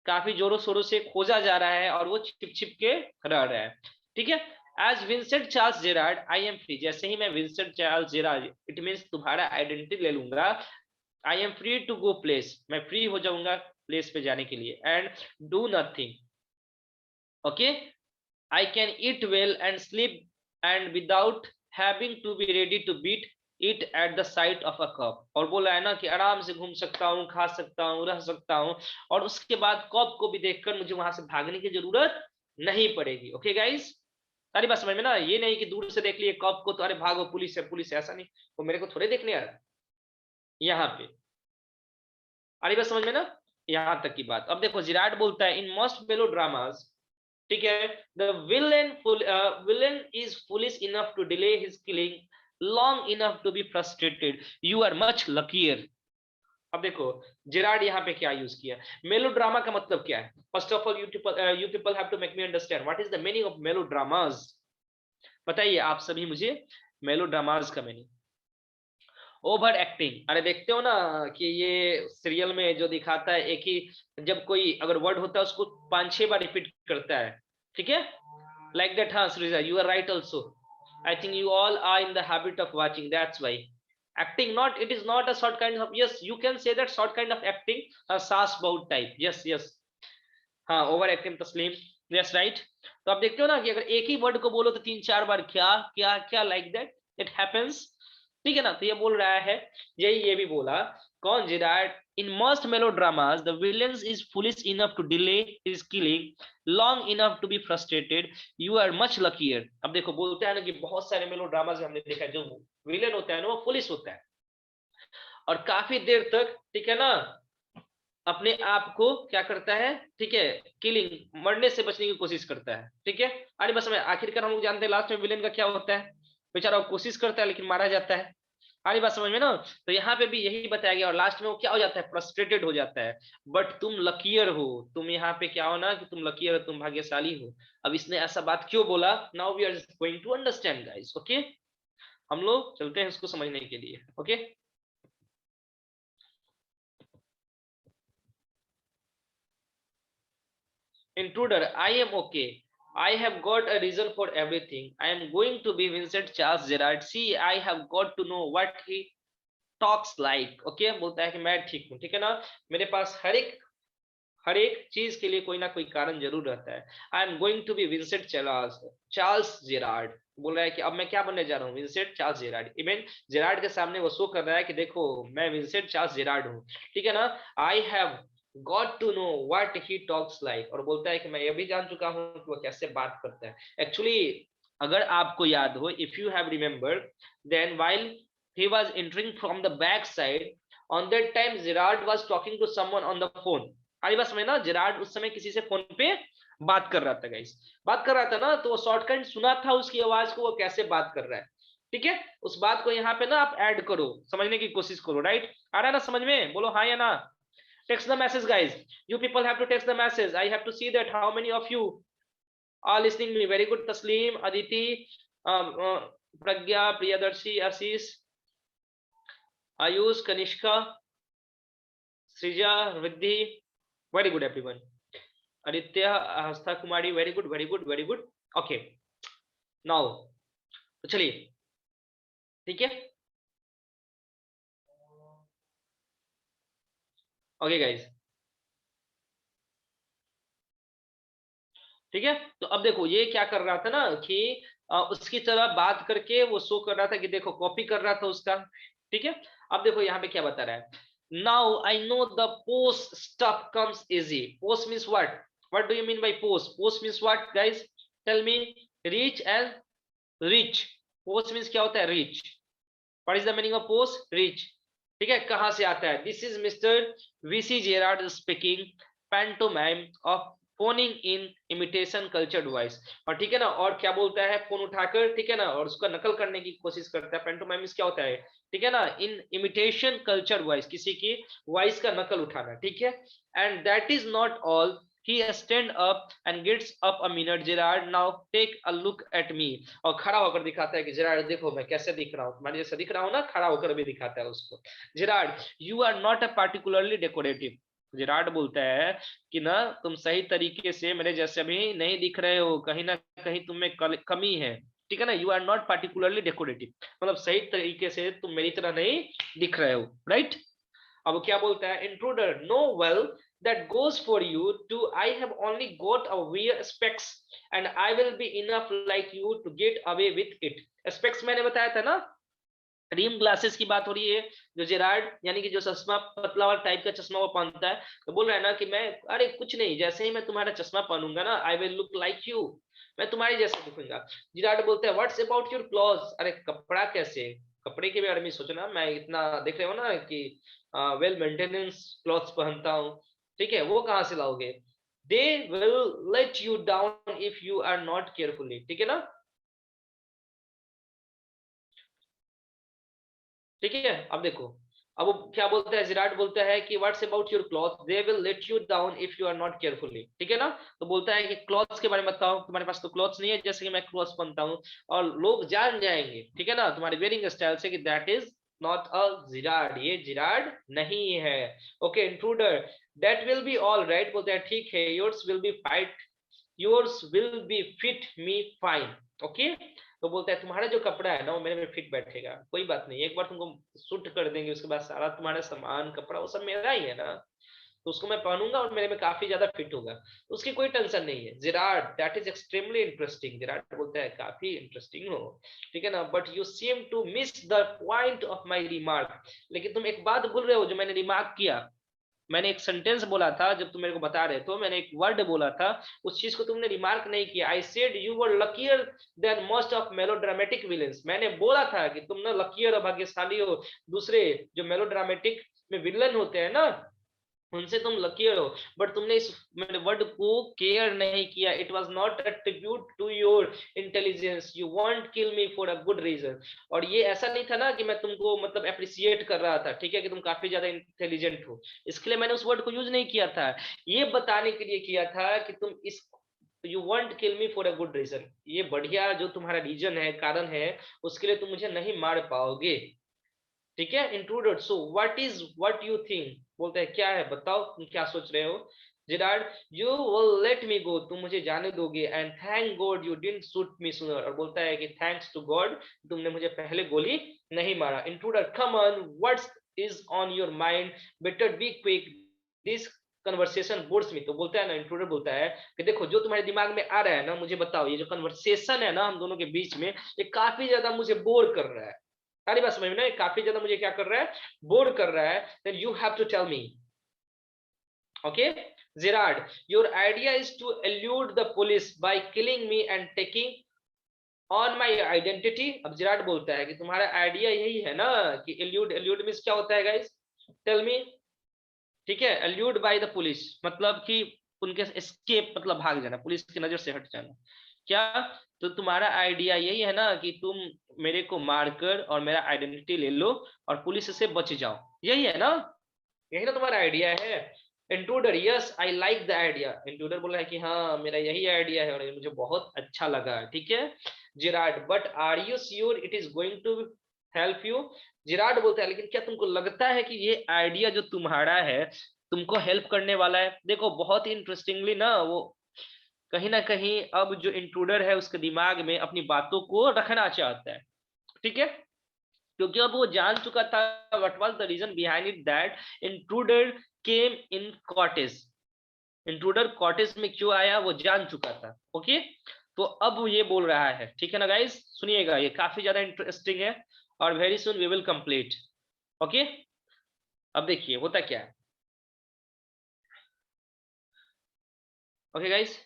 काफी जोरों शोरों से खोजा जा रहा है और वो छिप छिप के रह रहा है, ठीक है। As Vincent Charles Gerard, I am free, जैसे ही मैं Vincent Charles Gerard, it means तुम्हारा आइडेंटिटी ले लूंगा, I am free to go place, मैं फ्री हो जाऊंगा प्लेस पे जाने के लिए, and do nothing, okay, I can eat well and sleep and without having to be ready to beat it at the sight of a cop. और बोला है ना कि आराम से घूम सकता हूँ, खा सकता हूँ, रह सकता हूँ, और उसके बाद कप को भी देखकर मुझे वहां से भागने की जरूरत नहीं पड़ेगी। ओके गाइस, सारी बात समझ में ना? ये नहीं कि दूर से देख लिए कप को तो अरे भागो पुलिस है पुलिस है, ऐसा नहीं, वो मेरे को थोड़े देखने आ रहा है यहाँ पे। अरे बात समझ में ना? यहाँ तक की बात। अब देखो जिराड बोलता है इन मोस्ट मेलो ड्रामाज, ठीक है, the villain is foolish enough to delay his killing long enough to be frustrated, you are much luckier. अब देखो जिराड यहाँ पे क्या यूज किया, मेलोड्रामा का मतलब क्या है? First of all you people have to make me understand what is the meaning of melodramas. बताइए आप सभी मुझे मेलोड्रामास का मीनिंग। ओवर एक्टिंग, अरे देखते हो ना कि ये सीरियल में जो दिखाता है एक ही, जब कोई अगर वर्ड होता है उसको 5-6 बार रिपीट करता है, ठीक है, लाइक दैट। हाँ Srija, you are right also, I think you all are in the habit of watching, that's why acting, not it is not a short kind of, yes you can say that short kind of acting, a saas bahut type, yes yes, हाँ over acting तस्लीम, yes right. तो आप देखते हो ना कि अगर एक ही वर्ड को बोलो तो 3-4 बार क्या क्या क्या, लाइक दैट इट हैपेंस, ठीक है ना? तो ये बोल रहा है, यही ये भी बोला कौन, Gerard, in most melodramas the villain is foolish enough to delay his killing long enough to be frustrated, you are much luckier. अब देखो बोलते हैं ना कि बहुत सारे मेलोड्रामास हमने देखा है जो विलेन होता है ना वो पुलिस होता है और काफी देर तक, ठीक है ना, अपने आप को क्या करता है, ठीक है, किलिंग, मरने से बचने की कोशिश करता है, ठीक है। अरे बस में आखिरकार हम लोग जानते हैं लास्ट में विलेन का क्या होता है, बेचारा वो कोशिश करता है लेकिन मारा जाता है। आरी बात समझ में ना? तो यहाँ पे भी यही बताया गया और लास्ट में वो क्या हो जाता है, फ्रस्ट्रेटेड हो जाता है। बट तुम लकीयर हो, तुम यहाँ पे क्या हो ना कि तुम लकीयर हो, तुम भाग्यशाली हो। अब इसने ऐसा बात क्यों बोला, now we are going to understand guys, okay. हम लोग चलते हैं इसको समझने के लिए, okay. Intruder, I am okay. I have got a reason for everything. I am going to be Vincent Charles Gerard. See, I have got to know what he talks like. Okay, बोलता है कि मैं ठीक हूँ, ठीक है ना? मेरे पास हर एक चीज के लिए कोई ना कोई कारण जरूर रहता है। I am going to be Vincent Charles Gerard, बोल रहा है कि अब मैं क्या बनने जा रहा हूँ, Vincent Charles Gerard. Even Gerard के सामने वो शो कर रहा है कि देखो मैं विंसेंट चार्ल्स जेरार्ड हूँ, ठीक है ना। I have got to know what he talks like, और बोलता है कि मैं ये भी जान चुका हूँ कि वो कैसे बात करता है। एक्चुअली अगर आपको याद हो, if you have remembered, then while he was entering from the back side, on that time Gerard was talking to someone on the phone। आई बस में ना, जेरार्ड उस समय किसी से फोन पे बात कर रहा था गाइस, बात कर रहा था ना, तो वो शॉर्टकट सुना था उसकी आवाज को, वो कैसे बात कर रहा है, ठीक है। उस बात को यहाँ पे ना आप ऐड करो, समझने की कोशिश करो, राइट? आ रहा है ना समझ में? बोलो हाँ या ना। Text the message guys, you people have to text the message. I have to see that how many of you are listening me. Very good Taslim, Aditi, Pragya, Priyadarshi, Ashish, Ayush, Kanishka, Srija, Riddhi, very good everyone, Aditya, Astha Kumari, very good very good very good. Okay now तो चलिए, ठीक है, okay guys, ठीक है। तो अब देखो ये क्या कर रहा था ना कि उसकी तरह बात करके वो शो कर रहा था कि देखो कॉपी कर रहा था उसका, ठीक है। अब देखो यहाँ पे क्या बता रहा है, now I know the post stuff comes easy. Post means what do you mean by post? Post means what guys, tell me. Reach and rich, post means क्या होता है, rich. What is the meaning of post? Rich, ठीक है। कहां से आता है? This is Mister VC Gerard speaking, pantomime of phoning in imitation cultured voice. और ठीक है ना, और क्या बोलता है, फोन उठाकर, ठीक है ना, और उसका नकल करने की कोशिश करता है। पैंटोमाइम क्या होता है, ठीक है ना, इन इमिटेशन कल्चर्ड वॉइस, किसी की वॉइस का नकल उठाना, ठीक है। And that is not all, he stand up and gets up a minute, Gerard now take a look at me। और खड़ा होकर दिखाता है कि जेरार्ड देखो मैं कैसे दिख रहा हूँ, तुम्हारे जैसा दिख रहा हूँ ना, खड़ा होकर भी दिखाता है उसको। Gerard you are not a particularly decorative, Gerard बोलता है कि ना तुम सही तरीके से मेरे जैसे भी नहीं दिख रहे हो, कहीं ना कहीं तुम में कमी है, ठीक है ना। You are not particularly decorative, मतलब सही तरीके से तुम मेरी तरह नहीं दिख रहे हो, राइट? अब क्या बोलता है, intruder no well that goes for you too. I have only got a wear specs and I will be enough like you to get away with it. specs मैंने बताया था ना, रिम ग्लासेस की बात हो रही है। जो जेरार्ड यानी कि जो चश्मा पतला वाला टाइप का चश्मा वो पहनता है, तो बोल रहा है ना कि मैं, अरे कुछ नहीं, जैसे ही मैं तुम्हारा चश्मा पहनूंगा ना, I will look like you, मैं तुम्हारे जैसे दिखूंगा। जेरार्ड बोलता है व्हाट्स अबाउट योर क्लॉथ्स, अरे कपड़ा कैसे, कपड़े के बारे में सोचो ना, मैं इतना देख रहे हो ना कि वेल मेंटेनेंस क्लॉथ्स पहनता हूँ, ठीक है, वो कहाँ से लाओगे? They will let you down if you are not carefully, ठीक है ना, ठीक है। अब देखो, अब वो क्या बोलता है, जिराट बोलता है कि what's about your cloth, they will let you down if you are not carefully, ठीक है ना। तो बोलता है कि क्लॉथ्स के बारे में बताओ, तुम्हारे पास तो क्लॉथ्स नहीं है, जैसे कि मैं क्लॉथ्स पहनता हूँ, और लोग जान जाएंगे, ठीक है ना, तुम्हारे वेयरिंग स्टाइल से कि that is not a Gerard, ये जिराड नहीं है। Okay intruder, that will be all right, बोलते हैं ठीक है, yours will be fight, yours will be fit me fine, okay. तो बोलता है तुम्हारा जो कपड़ा है ना वो मेरे में फिट बैठेगा, कोई बात नहीं, एक बार तुमको सूट कर देंगे, उसके बाद सारा तुम्हारा सामान कपड़ा वो सब मेरा ही है ना, तो उसको मैं पहनूंगा और मेरे में काफी ज्यादा फिट होगा, तो उसकी कोई टेंशन नहीं है। Gerard, that is extremely interesting, Gerard बोलता है काफी इंटरेस्टिंग हो, ठीक है ना, but you seem to miss the point of my remark, लेकिन तुम एक बात भूल रहे हो जो मैंने रिमार्क किया, मैंने एक सेंटेंस बोला था जब तुम मेरे को बता रहे थे, मैंने एक वर्ड बोला था, उस चीज को तुमने रिमार्क नहीं किया। I said you were luckier than most of melodramatic villains, मैंने बोला था कि तुम ना लकियर और भाग्यशाली हो, दूसरे जो मेलोड्रामेटिक में विलन होते हैं ना उनसे तुम लकियर हो, बट तुमने इस मेरे वर्ड को केयर नहीं किया। It was not a tribute to your intelligence, you want kill me for a good reason, और ये ऐसा नहीं था ना कि मैं तुमको मतलब अप्रिशिएट कर रहा था, ठीक है, कि तुम काफी ज्यादा इंटेलिजेंट हो, इसके लिए मैंने उस वर्ड को यूज नहीं किया था, ये बताने के लिए किया था कि तुम इस you want kill me for a good reason, ये बढ़िया जो तुम्हारा रीजन है, कारण है, उसके लिए तुम मुझे नहीं मार पाओगे, ठीक है। Intruder, so what is what you think, बोलते हैं क्या है बताओ, तुम क्या सोच रहे हो। Gerard, you will let me go, तुम मुझे जाने दोगे, and thank God you didn't shoot me sooner, और बोलता है कि थैंक्स टू गॉड तुमने मुझे पहले गोली नहीं मारा। Intruder, come on, what's is on your mind, better be quick, this conversation bores me, तो बोलता है ना, इंट्रूडर बोलता है कि देखो जो तुम्हारे दिमाग में आ रहा है ना मुझे बताओ, ये जो कन्वर्सेशन है ना हम दोनों के बीच में, ये काफी ज्यादा मुझे बोर कर रहा है, सारी बात समझ में ना, काफी ज्यादा मुझे क्या कर रहा है, बोर कर रहा है, then you have to tell me, okay। Gerard, your idea is to elude the police by killing me and taking on my identity। अब जिराड बोलता है कि तुम्हारा आइडिया यही है ना कि एल्यूड, एल्यूड मींस क्या होता है गाइस, टेल मी, ठीक है, एल्यूड बाय द पुलिस मतलब कि उनके एस्केप मतलब भाग जाना, पुलिस की नजर से हट जाना, क्या, तो तुम्हारा आइडिया यही है ना कि तुम मेरे को मारकर और मेरा आइडेंटिटी ले लो और पुलिस से बच जाओ, यही है ना, यही ना तुम्हारा आइडिया है। Intruder, yes I like the idea, intruder बोला है कि हाँ मेरा यही आइडिया है और ये मुझे बहुत अच्छा लगा, ठीक है। Gerard, but are you sure it is going to help you, Gerard बोलता है लेकिन क्या तुमको लगता है कि ये आइडिया जो तुम्हारा है तुमको हेल्प करने वाला है। देखो बहुत ही इंटरेस्टिंगली ना वो कहीं ना कहीं अब जो इंट्रूडर है उसके दिमाग में अपनी बातों को रखना चाहता है, ठीक है, क्योंकि अब वो जान चुका था what was the reason behind it, that intruder came in cottage, intruder cottage में क्यों आया वो जान चुका था, ओके। तो अब वो ये बोल रहा है, ठीक है ना गाइस, सुनिएगा ये काफी ज्यादा इंटरेस्टिंग है और very soon we will complete, okay. अब देखिए होता क्या है, ओके गाइस।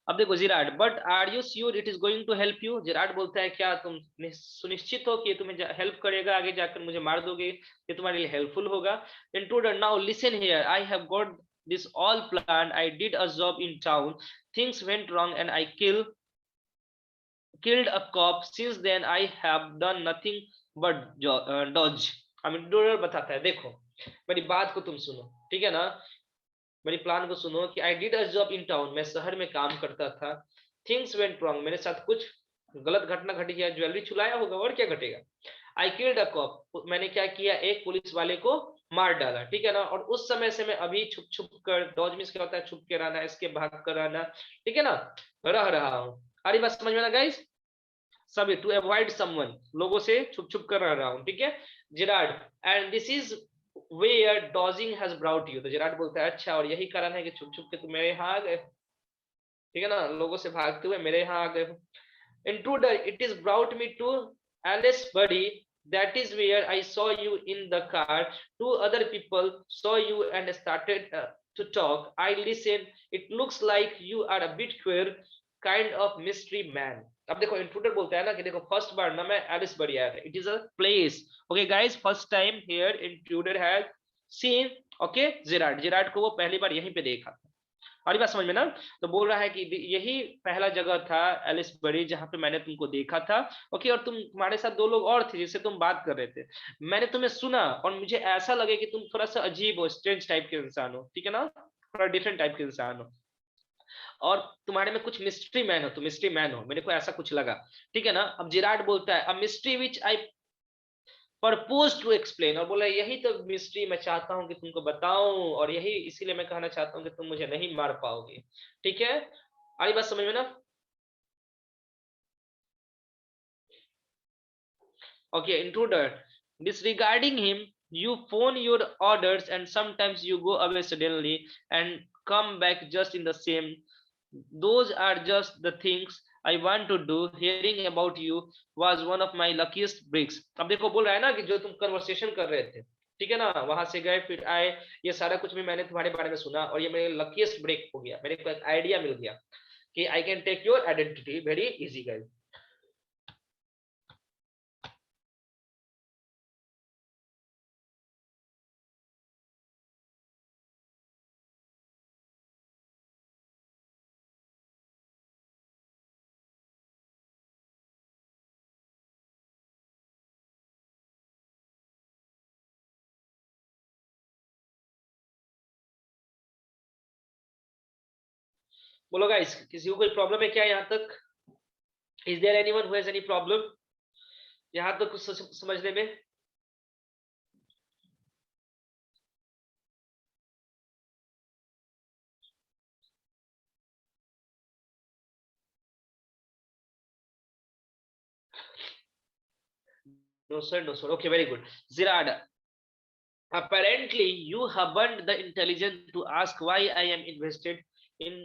अब देखो Gerard, but are you sure it is going to help you, Gerard बोलता है क्या तुम सुनिश्चित हो कि ये तुम्हें हेल्प करेगा, आगे जाकर मुझे मार दोगे, ये तुम्हारे लिए हेल्पफुल होगा। Intruder, now listen here, I have got this all planned, I did a job in town, things went wrong and I killed a cop, since then I have done nothing but dodge। I mean intruder बताता है देखो मेरी बात को तुम सुनो, ठीक है ना, मेरी प्लान को सुनो कि I did a job in town, मैं शहर में काम करता था, थिंग्स वेंट रॉन्ग, मेरे साथ कुछ गलत घटना घटी है, ज्वेलरी चुराया होगा और क्या घटेगा। आई किल्ड अ कॉप, मैंने क्या किया, एक पुलिस वाले को मार डाला, ठीक है ना, और उस समय से मैं अभी छुप छुप कर, डॉज मींस क्या होता है, छुप के रहना, इसके भाग कर रहना, ठीक है ना, रह रहा हूँ। अरे बात समझ में ना गाइस, सभी, टू अवॉइड समवन, लोगों से छुप छुप कर रह रहा हूँ, ठीक है। Gerard, and this is where dodging has brought you. तो जिराड बोलता है अच्छा, और यही कारण है कि छुप छुप के तुम मेरे यहाँ आ गए, ठीक है ना, लोगों से भागते हुए मेरे यहाँ आ गए। Intruder, it is brought me to Alice Buddy. That is where I saw you in the car. Two other people saw you and started to talk. I listened. It looks like you are a bit queer, kind of mystery man. अब देखो intruder बोलता है ना कि देखो first बार ना मैं Alice बड़ी आया था, it is a place. Okay guys, first time here intruder has seen, okay, Gerard, Gerard को वो पहली बार यहीं पे देखा था। और बात समझ में ना। तो बोल रहा है कि यही पहला जगह था एलिस बरी जहां पे मैंने तुमको देखा था, ओके, और तुम्हारे साथ दो लोग और थे जिससे तुम बात कर रहे थे। मैंने तुम्हें सुना और मुझे ऐसा लगे कि तुम थोड़ा सा अजीब हो, स्ट्रेंज टाइप के इंसान हो, ठीक है ना, थोड़ा डिफरेंट टाइप के इंसान हो, और तुम्हारे में कुछ मिस्ट्री मैन हो, तुम मिस्ट्री मैन हो, मेरे को ऐसा कुछ लगा, ठीक है ना। अब जिराड बोलता है a mystery which I purpose to explain, और बोला यही तो मिस्ट्री मैं चाहता हूं कि तुमको बताऊं, और यही इसीलिए मैं कहना चाहता हूं कि तुम मुझे नहीं मार पाओगे, ठीक है। आई बात समझ में ना। Okay, intruder, disregarding him, you phone your orders and sometimes you go away suddenly and come back just in the same. Those are just the things I want to do. Hearing about you was one of my luckiest breaks. अब देखो बोल रहा है ना कि जो तुम conversation कर रहे थे, ठीक है ना, वहां से गए फिर आए, ये सारा कुछ भी मैंने तुम्हारे बारे में सुना और ये मेरे लकीस्ट ब्रेक हो गया, मेरे को एक आइडिया मिल गया कि I can take your identity very easy guys. बोलो गाइस, किसी को कोई प्रॉब्लम है क्या यहाँ तक? Is there anyone who has any problem यहाँ तक कुछ समझने में? No sir, no sir, okay, very good. Gerard, apparently you haven't the intelligence to ask why I am invested in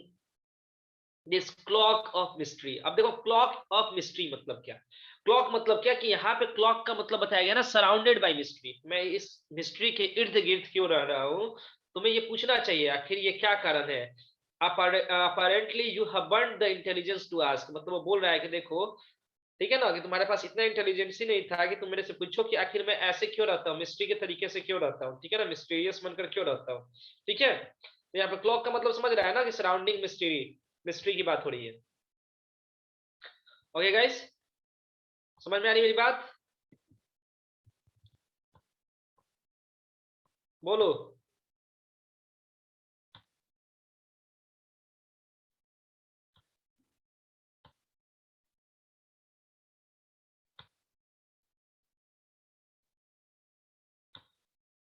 this clock of mystery. अब देखो clock of mystery मतलब क्या, clock मतलब क्या कि यहाँ पे क्लॉक का मतलब बताया गया ना सराउंडेड बाय मिस्ट्री, मैं इस मिस्ट्री के इर्द गिर्द क्यों रह रहा हूँ, तुम्हें ये पूछना चाहिए आखिर ये क्या कारण है। Apparently you haven't the intelligence to ask, मतलब वो बोल रहा है कि देखो, ठीक है ना, कि तुम्हारे पास इतना इंटेलिजेंस ही नहीं था कि तुम मेरे से पूछो कि आखिर मैं ऐसे क्यों रहता हूँ, मिस्ट्री के तरीके से क्यों रहता हूँ, ठीक है ना, मिस्टीरियस बनकर क्यों रहता हूँ, ठीक है। तो यहाँ पे क्लॉक का मतलब समझ रहा है ना कि सराउंडिंग मिस्ट्री, मिस्ट्री की बात हो रही है। ओके गाइस, समझ में आ रही मेरी बात? बोलो।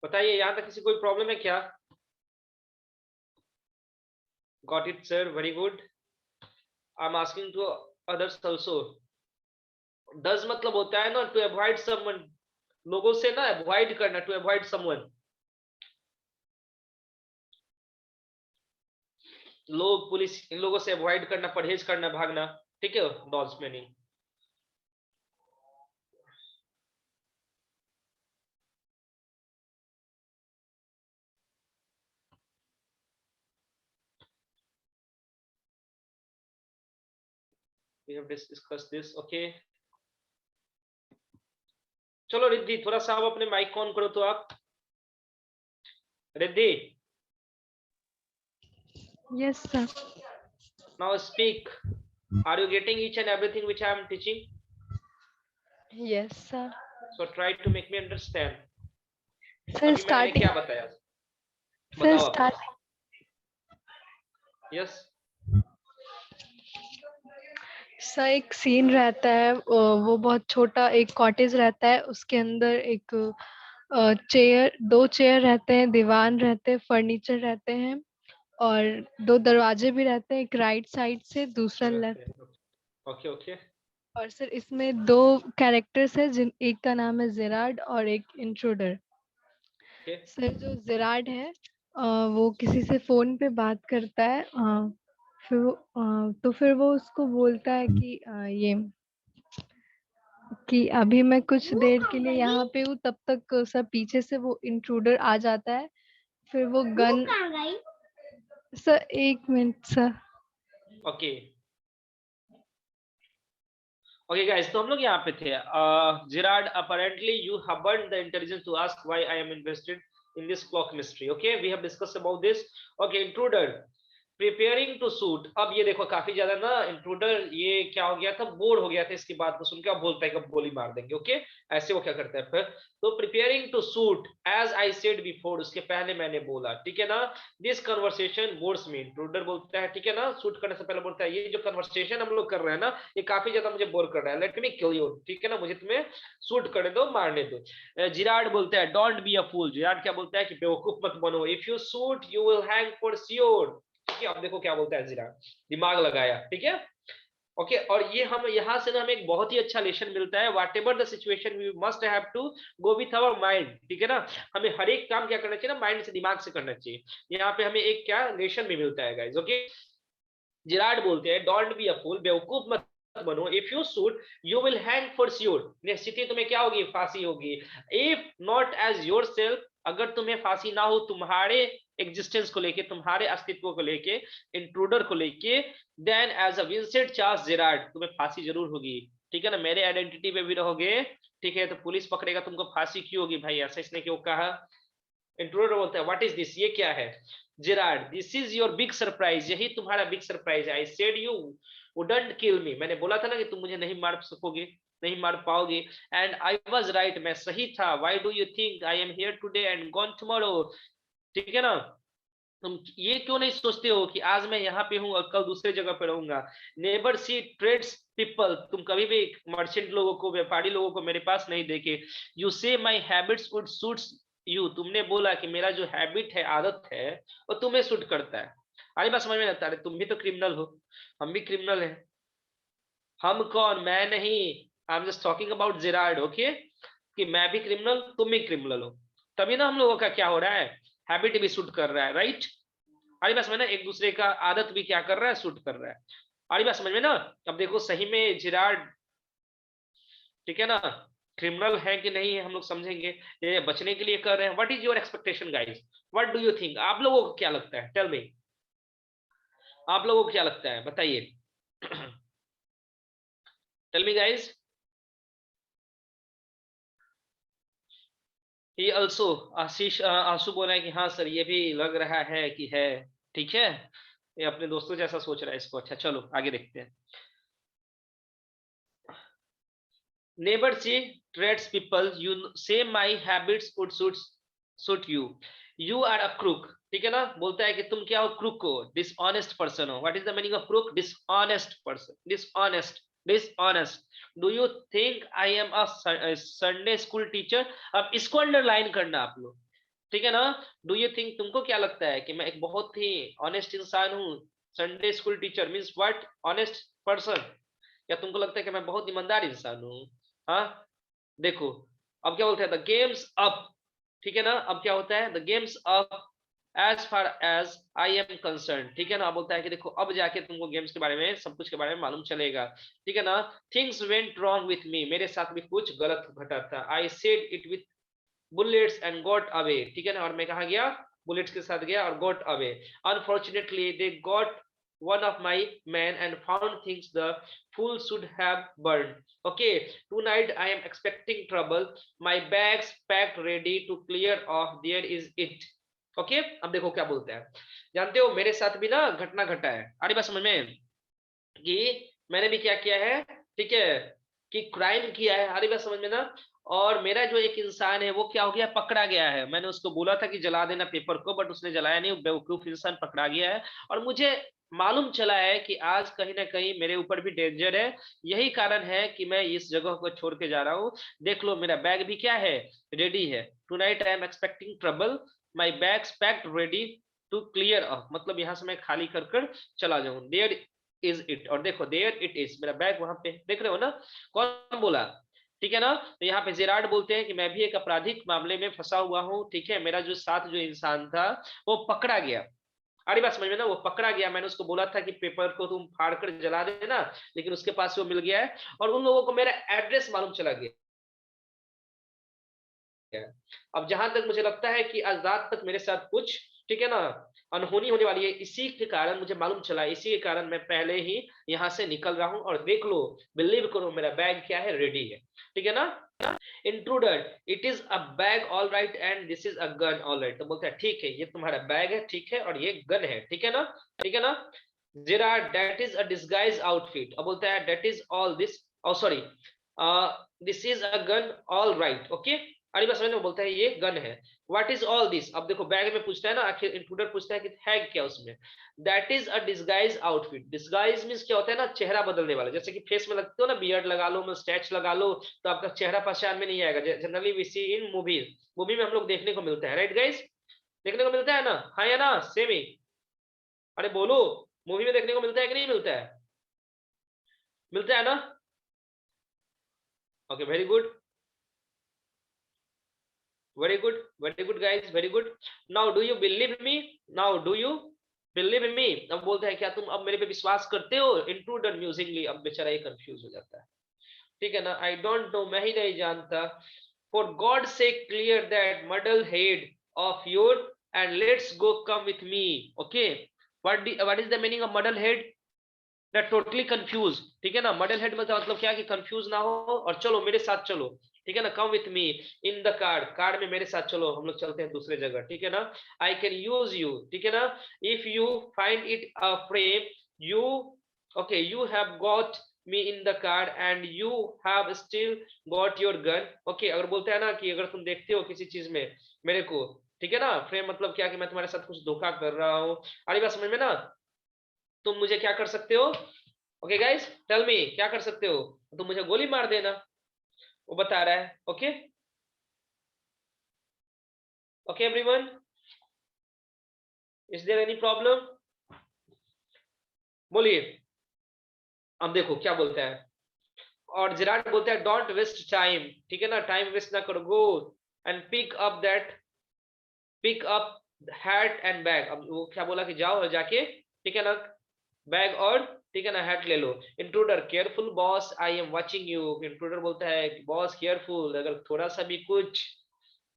बताइए, यहाँ तक किसी कोई प्रॉब्लम है क्या? Got it sir, very good. I am asking to others also. Does मतलब होता है ना टू अवॉइड समवन, लोगों से ना अवॉइड करना, टू अवॉइड समवन, लोग, पुलिस, इन लोगों से अवॉइड करना, परहेज करना, भागना, ठीक है, डॉल्स में नहीं। We have discussed this, okay. चलो रिद्धि, थोड़ा सा आप अपने माइक ऑन करो तो आप, Riddhi. Yes, sir. Now speak. Are you getting each and everything which I am teaching? Yes, sir. So try to make me understand. Sir, अभी मैंने starting. क्या बताया, Sir, बताओ आप। start. यस। सर एक सीन रहता है, वो बहुत छोटा एक कॉटेज रहता है, उसके अंदर एक चेयर, दो चेयर रहते हैं, दीवान रहते हैं, फर्नीचर रहते हैं, और दो दरवाजे भी रहते हैं, एक राइट साइड से दूसरा लेफ्ट। Okay okay. और सर इसमें दो कैरेक्टर्स है, जिन एक का नाम है जेराड और एक इंट्रूडर। Okay. सर जो जेराड है वो किसी से फोन पे बात करता है, तो फिर वो उसको बोलता है कि ये कि अभी मैं कुछ देर के लिए यहाँ पे हूँ, तब तक सर पीछे से वो इंट्रूडर आ जाता है। फिर वो गन, सर एक minute sir. Okay. Okay guys, तो हम लोग यहाँ पे थे। Gerard, apparently you have burned the intelligence to ask why I am invested in this clock mystery. Okay, we have discussed about this. Okay, intruder preparing to shoot. अब ये देखो काफी ज्यादा ना इंट्रूडर ये क्या हो गया था, बोर हो गया था इसकी बात को सुन के, अब बोलता है कि गोली मार देंगे। ओके, ऐसे वो क्या करता है फिर, तो preparing to shoot as I said before, उसके पहले मैंने बोला, ठीक है ना, this conversation bores me, intruder बोलता है, ठीक है ना, शूट करने से पहले बोलता है ये जो कन्वर्सेशन हम लोग कर रहे हैं ना, ये काफी ज्यादा मुझे बोर कर रहा है, लेट मी किल यू, ठीक है ना, मुझे तुम्हें शूट करने दो, मारने दो। जिराड बोलता है don't be a fool, Gerard क्या बोलता है कि बेवकूफ मत बनो, if you shoot you will hang for sure. अब देखो क्या बोलता है जीरा, दिमाग लगाया, ठीक है। ओके, और ये हम यहाँ से ना हमें एक बहुत ही अच्छा लेसन मिलता है, whatever the situation we must have to go with our mind, ठीक है ना, हमें हर एक काम क्या करना चाहिए ना, माइंड से, दिमाग से करना चाहिए। यहाँ पे हमें एक क्या लेसन भी मिलता है गाइस। ओके, जिराड बोलते हैं डोंट बी अ फूल, बेवकूफ मत बनो, if you shoot you will hang for sure, निश्चित ही तुम्हें क्या होगी, फांसी होगी। If not as yourself, अगर तुम्हें फांसी ना हो तुम्हारे एग्जिस्टेंस को लेके, तुम्हारे अस्तित्व को लेके, इंट्रूडर को लेके, then as a Vincent Charles Gerard तुम्हें फांसी जरूर होगी, ठीक है ना, मेरे आइडेंटिटी पे भी रहोगे, ठीक है, तो पुलिस पकड़ेगा तुमको, फांसी क्यों होगी भाई, ऐसा इसने क्यों कहा। इंट्रूडर बोलता है व्हाट इज दिस, ये क्या है। Gerard, this is your big surprise, यही तुम्हारा बिग सरप्राइज है। I said you wouldn't kill me, मैंने बोला था ना कि तुम मुझे नहीं मार सकोगे, नहीं मार पाओगे, एंड आई वाज राइट, मैं सही था। Why do you think I am here today and gone tomorrow, ठीक है ना, तुम ये क्यों नहीं सोचते हो कि आज मैं यहाँ पे हूँ और कल दूसरे जगह पे रहूंगा। नेबर सी ट्रेड्स पीपल, तुम कभी भी मर्चेंट लोगों को, व्यापारी लोगों को मेरे पास नहीं देखे। You say my habits would suits you, तुमने बोला कि मेरा जो हैबिट है, आदत है, वो तुम्हें सूट करता है। अरे बात समझ में आता है, तुम भी तो क्रिमिनल हो, हम भी क्रिमिनल हैं। हम कौन, मैं नहीं, I am just talking about Gerard, okay, कि मैं भी क्रिमिनल, तुम भी क्रिमिनल हो, तभी ना हम लोगों का क्या हो रहा है, हैबिट भी सूट कर रहा है, राइट। आड़ी बात समझ में ना, एक दूसरे का आदत भी क्या कर रहा है, सूट कर रहा है। आड़ी बात समझ में ना। अब देखो सही में जिराड, ठीक है ना, क्रिमिनल है कि नहीं है हम लोग समझेंगे, ये बचने के लिए कर रहे हैं। What is your expectation guys, what do you think, आप लोगों को क्या लगता है, टेल मी, आप लोगों को क्या लगता है बताइए। Tell me guys. ये अल्सो आशीष आंसू बोला है कि हाँ सर ये भी लग रहा है कि है, ठीक है, ये अपने दोस्तों जैसा सोच रहा है इसको। अच्छा चलो आगे देखते हैं। Never see trades people, you say my habits would suit you, you are a crook, ठीक है ना, बोलता है कि तुम क्या हो, क्रूक हो, डिसऑनेस्ट पर्सन हो। What is the meaning of crook, dishonest person, dishonest, dishonest. Do you think I am a Sunday school teacher, अब इसको अंडरलाइन करना आप लोग, ठीक है ना। डू यू थिंक, तुमको क्या लगता है कि मैं एक बहुत ही ऑनेस्ट इंसान हूँ, Sunday school teacher means what, honest person, या तुमको लगता है कि मैं बहुत ईमानदार इंसान हूँ। हाँ, देखो अब क्या बोलता है, द गेम्स अप, ठीक है ना, अब क्या होता है, the game's up as far as I am concern, ठीक है ना, बोलता है कि देखो अब जाके तुमको गेम्स के बारे में, सब कुछ के बारे में मालूम चलेगा, ठीक है ना। Things went wrong with me, मेरे साथ भी कुछ गलत घटा था। I said it with bullets and got away, ठीक है ना, और मैं कहा गया, बुलेट्स के साथ गया और got away. Unfortunately they got one of my men and found things the fool should have burned. Okay, tonight I am expecting trouble, my bags packed ready to clear off, there is it. Okay, अब देखो क्या बोलते हैं, जानते हो मेरे साथ भी ना घटना घटा है, अरे बात समझ में, कि मैंने भी क्या किया है, ठीक है, कि क्राइम किया है, हरी बात समझ में ना। और मेरा जो एक इंसान है वो क्या हो गया, पकड़ा गया है। मैंने उसको बोला था कि जला देना पेपर को, बट उसने जलाया नहीं, बेवकूफ इंसान पकड़ा गया है। और मुझे मालूम चला है कि आज कहीं ना कहीं मेरे ऊपर भी डेंजर है, यही कारण है कि मैं इस जगह को छोड़ के जा रहा हूँ। देख लो मेरा बैग भी क्या है, रेडी है। Tonight I am expecting trouble, my bags packed ready to clear off, मतलब यहाँ से मैं खाली कर कर चला जाऊं। देयर इज इट, और देखो देयर इट इज, मेरा बैग वहां पे, देख रहे हो ना, कौन बोला, ठीक है ना। तो यहाँ पे जेराड बोलते हैं कि मैं भी एक आपराधिक मामले में फंसा हुआ हूँ, ठीक है, मेरा जो साथ जो इंसान था वो पकड़ा गया। अरे बात समझ में ना, वो पकड़ा गया, मैंने उसको बोला था कि पेपर को तुम फाड़ कर जला देना, लेकिन उसके पास वो मिल गया है, और उन लोगों को मेरा एड्रेस मालूम चला गया है। अब जहां तक मुझे लगता है कि आज रात तक मेरे साथ कुछ, ठीक है ना, अनहोनी होने वाली है, इसी के कारण मुझे मालूम चला, इसी के कारण मैं पहले ही यहाँ से निकल रहा हूँ, और देख लो, बिलीव करो, मेरा बैग क्या है, रेडी है, ठीक है ना। Intruder, it is a bag all right and this is a gun all right, तो बोलता है ठीक है, ये तुम्हारा बैग है, ठीक है, और ये गन है, ठीक है ना, ठीक है ना। Gerard, that is a disguise outfit, अब बोलता है that is all this, oh sorry, this is a gun all right, okay. अरे बस मैंने बोलता है ये गन है। व्हाट इज ऑल दिस, अब देखो बैग में पूछता है ना, आखिर इंट्रूडर पूछता है कि है क्या उसमें। That is a disguise outfit, disguise means क्या होता है ना, चेहरा बदलने वाला, जैसे कि फेस में लगते हो ना, बियर्ड लगा लो, मुस्टैच लगा लो, तो आपका चेहरा पहचान में नहीं आएगा। Generally we see in movies, movie में हम लोग देखने को मिलता है, राइट गाइस, देखने को मिलता है ना, हाँ या ना, सेम ही, अरे बोलो, मूवी में देखने को मिलता है कि नहीं मिलता है, मिलता है ना, okay, very good, very good, very good guys, very good. Now do you believe me, now do you believe me, अब बोलते हैं क्या तुम अब मेरे पे विश्वास करते हो, इंट्रूडर म्यूजिकली, अब बेचारा ये कंफ्यूज हो जाता है, ठीक है ना। आई डोंट नो, मैं ही नहीं जानता, for God sake clear that muddle head of your and let's go come with me, okay. What is the meaning of muddle head, that totally confuse, ठीक है ना, मडल हेड मतलब क्या कि कंफ्यूज ना हो, और चलो मेरे साथ चलो, ठीक है ना, कम with me in the car, car में मेरे साथ चलो, हम लोग चलते हैं दूसरे जगह, ठीक है ना। आई कैन यूज यू, ठीक है ना, if you find it a frame, you, okay, you have got me in the car and you have still got your gun, okay. अगर बोलता है ना कि अगर तुम देखते हो किसी चीज में मेरे को, ठीक है ना, फ्रेम मतलब क्या कि मैं तुम्हारे साथ कुछ धोखा कर रहा हूँ, अरे बात समझ में ना, तुम मुझे क्या कर सकते हो, ओके गाइस, टेल मी, क्या कर सकते हो, तुम मुझे गोली मार देना, वो बता रहा है, okay, okay everyone, is there any problem, बोलिए। अब देखो क्या बोलता है, और जिराट बोलता है डोंट वेस्ट टाइम, ठीक है ना, टाइम वेस्ट ना करो, go and pick up hat and bag, अब वो क्या बोला कि जाओ और जाके, ठीक है ना, बैग और, ठीक है ना, हैट ले लो। Intruder, careful boss, I am watching you, intruder बोलता है बॉस केयरफुल, अगर थोड़ा सा भी कुछ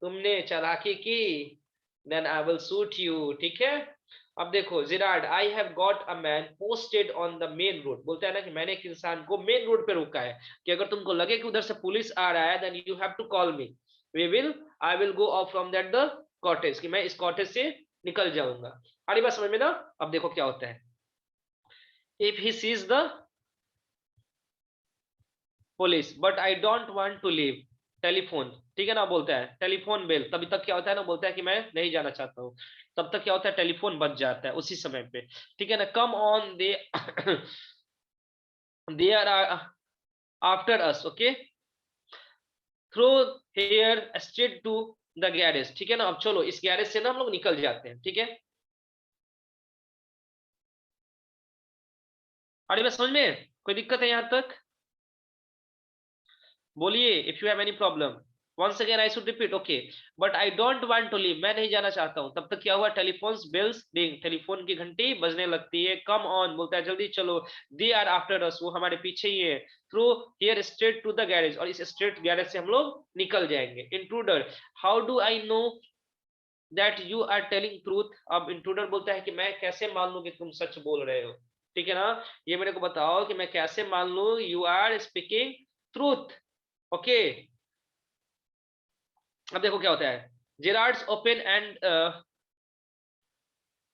तुमने चालाकी की, then I will shoot you, ठीक है। अब देखो Gerard, I have got a man posted on the main road, बोलता है ना कि मैंने एक इंसान को मेन रोड पे रोका है, कि अगर तुमको लगे कि उधर से पुलिस आ रहा है, then you have to call me, we will, I will go off from that the cottage, कि मैं इस कॉटेज से निकल जाऊंगा। अरे बात समझ में ना। अब देखो क्या होता है, if he sees the police but I don't want to leave, telephone, ठीक है ना, बोलता है टेलीफोन बेल, तभी तक क्या होता है ना, बोलता है कि मैं नहीं जाना चाहता हूँ, तब तक क्या होता है, टेलीफोन बज जाता है उसी समय पे, ठीक है ना। Come on, they are after us, okay, through here straight to the garage, ठीक है ना, अब चलो इस गैरेज से ना हम लोग निकल जाते हैं, ठीक है। अरे बस समझ में कोई दिक्कत है यहाँ तक, बोलिए, if you have any problem, once again I should repeat, okay, but I don't want to leave, मैं नहीं जाना चाहता हूँ, तब तक क्या हुआ, टेलीफोन्स बेल्स रिंग, टेलीफोन की घंटी बजने लगती है, कम ऑन, बोलता है जल्दी चलो, दे आर आफ्टर अस, वो हमारे पीछे ही है, through here straight to the garage, और इस स्ट्रेट गैरेज से हम लोग निकल जाएंगे। Intruder, how do I know that you are telling truth, अब इंट्रूडर बोलता है कि मैं कैसे मान लूं कि तुम सच बोल रहे हो, ठीक है ना, ये मेरे को बताओ कि मैं कैसे मान लूं you are speaking truth, okay. अब देखो क्या होता है, Gerard's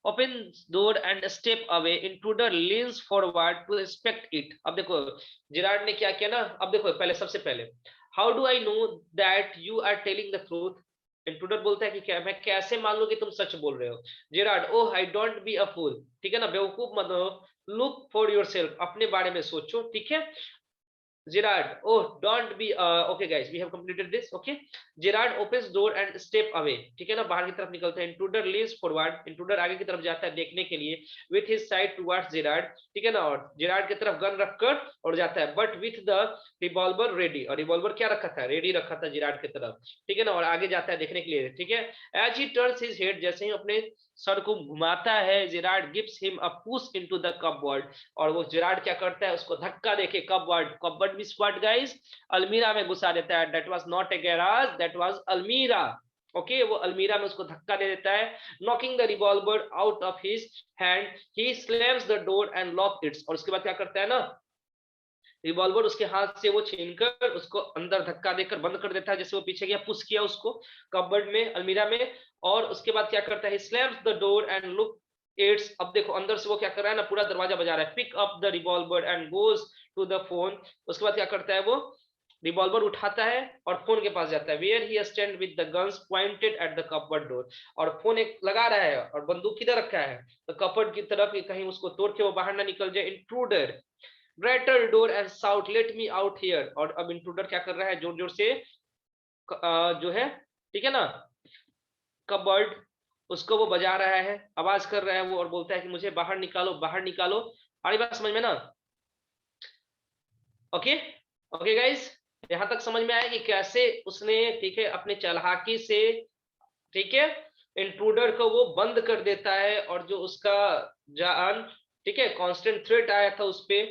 open door and step away, intruder leans forward to inspect it, अब देखो जेरार्ड ने क्या किया ना, अब देखो पहले सबसे पहले, how do I know that you are telling the truth, intruder बोलता है कि क्या मैं कैसे मान लूं कि तुम सच बोल रहे हो। Gerard, oh I don't be a fool, ठीक है ना, बेवकूफ मत हो, लुक फॉर योरसेल्फ, अपने बारे में सोचो, ठीक है। Gerard, oh, don't be okay guys, we have completed this. Okay, Gerard opens door and step away. ठीक है ना, बाहर की तरफ निकलते हैं. Intruder leans forward, intruder आगे की तरफ जाता है देखने के लिए, with his side towards Gerard. ठीक है ना, और Gerard की तरफ गन रखकर और जाता है, but with the revolver ready. और revolver क्या रखा था, रेडी रखा था Gerard की तरफ. ठीक है ना, और आगे जाता है देखने के लिए. ठीक है, as he turns his head, जैसे ही अपने सर को घुमाता है, Gerard gives him a push into the cupboard. और वो जेरार्ड क्या करता है, उसको धक्का देके कबर्ड मींस व्हाट गाइस, अलमीरा में घुसा देता है. That was not a garage, that was अलमीरा. ओके, वो अलमीरा में उसको धक्का दे देता है. Knocking the revolver out of his hand, he slams the door and lock it's. और उसके बाद क्या करता है ना, रिवॉल्वर उसके हाथ से वो छीनकर उसको अंदर धक्का देकर बंद कर देता है. जैसे वो पीछे गया, पुश किया उसको कबर्ड में, अलमीरा में. और उसके बाद क्या करता है, he slams the door and look it's. अब देखो अंदर से वो क्या कर रहा है ना, पूरा दरवाजा बजा रहा है. Pick up the revolver and goes to the phone. उसके बाद क्या करता है, वो रिवॉल्वर उठाता है और फोन के पास जाता है. Where he stand with the guns pointed at the cupboard door. और फोन एक लगा रहा है और बंदूक किधर रखा है, तो कपबोर्ड की तरफ, कहीं उसको तोड़ के वो बाहर ना निकल जाए. Intruder greater door and shout let me out here. और अब इंट्रूडर क्या कर रहा है, जोर जोर से जो है, ठीक है ना, कबर्ड, उसको वो बजा रहा है, आवाज कर रहा है वो, और बोलता है कि मुझे बाहर निकालो, बाहर निकालो. आ रही बात समझ में ना? ओके ओके गाइस, यहां तक समझ में आया कि कैसे उसने, ठीक है, अपने चालाकी से, ठीक है, इंट्रूडर को वो बंद कर देता है. और जो उसका जान, ठीक है, कांस्टेंट थ्रेट आया था उस पे,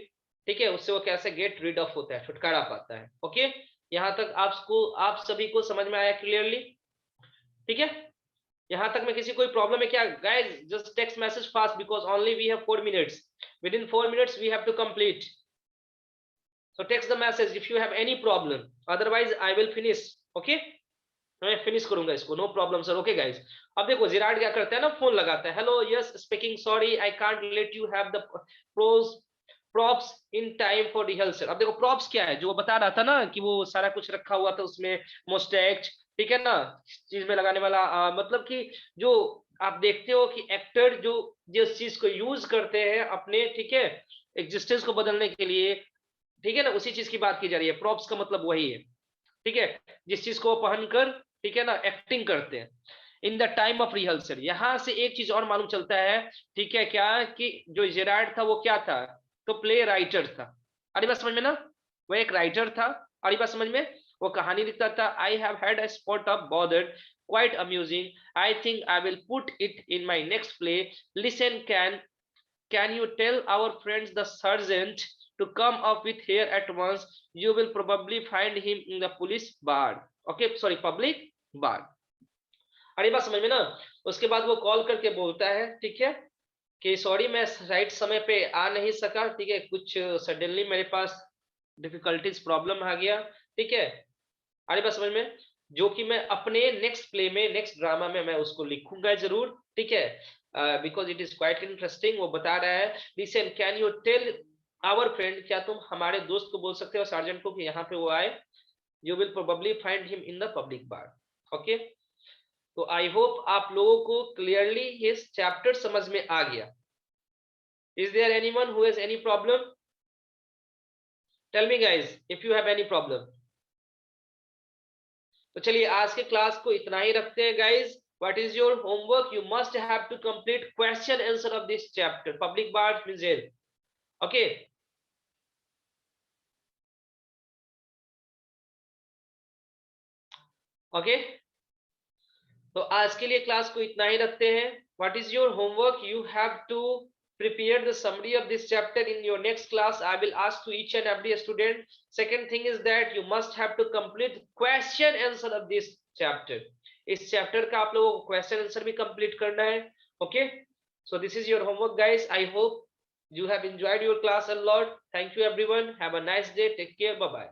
ठीक है, उससे वो कैसे गेट रिड ऑफ होता है, छुटकारा पाता है. ओके, यहां तक आपको, आप सभी को समझ में आया क्लियरली? ठीक है, यहां तक में किसी कोई प्रॉब्लम है क्या guys? Just text message fast because only we have 4 minutes. Within 4 minutes we have to complete. So text the message if you have any problem, otherwise I will finish. Okay, मैं finish करूंगा इसको, no problem sir. Okay guys, अब देखो Gerard क्या करता है ना, phone लगाता है. Hello, yes speaking, sorry I can't let you have the pros props in time for rehearsal. अब देखो प्रॉप्स क्या है, जो बता रहा था ना कि वो सारा कुछ रखा हुआ था उसमें, मोस्टैच, ठीक है ना, चीज में लगाने वाला, मतलब कि जो आप देखते हो कि एक्टर जो जिस चीज को यूज करते हैं अपने, ठीक है, एग्जिस्टेंस को बदलने के लिए, ठीक है ना, उसी चीज की बात की जा रही है. प्रॉप्स का मतलब वही है, ठीक है, जिस चीज को पहनकर, ठीक है ना, एक्टिंग करते हैं in the time of rehearsal. यहां से एक चीज और मालूम चलता है, ठीक है, क्या कि जो जेरार्ड था वो क्या था, तो प्ले राइटर था. अरे बात समझ में ना, वो एक राइटर था. अरे बात समझ में, वो कहानी लिखता था. I have had a spot of bothered, quite amusing, I think I will put it in my next play. Listen, can you tell our friends the sergeant to come up with here at once? You will probably find him in the police bar. Okay, sorry, public bar. अरे बात समझ में ना. उसके बाद वो call करके बोलता है, ठीक है, कि सॉरी मैं राइट समय पे आ नहीं सका, ठीक है, कुछ सडनली मेरे पास डिफिकल्टीज, प्रॉब्लम आ गया, ठीक है. अरे बात समझ में, जो कि मैं अपने नेक्स्ट प्ले में, नेक्स्ट ड्रामा में मैं उसको लिखूंगा जरूर, ठीक है, because it is quite interesting. वो बता रहा है, listen can you tell our friend, क्या तुम हमारे दोस्त को बोल सकते हो, सार्जेंट को, कि यहाँ पे वो आए. You will probably find him in the public bar. Okay, तो आई होप आप लोगों को क्लियरली ये चैप्टर समझ में आ गया. Is there anyone who has any problem? Tell me guys if you have any problem. तो चलिए आज के क्लास को इतना ही रखते हैं guys. What is your homework? You must have to complete question answer of this chapter, public bar means jail. Okay, okay, तो आज के लिए क्लास को इतना ही रखते हैं. What is your homework? You have to prepare the summary of this chapter. In your next class I will ask to each and every student. Second thing is that you must have to complete question answer of this chapter. इस chapter का आप लोगों को question answer भी complete करना है. Okay, so this is your homework guys. I hope you have enjoyed your class a lot. Thank you everyone. Have a nice day. Take care. Bye bye.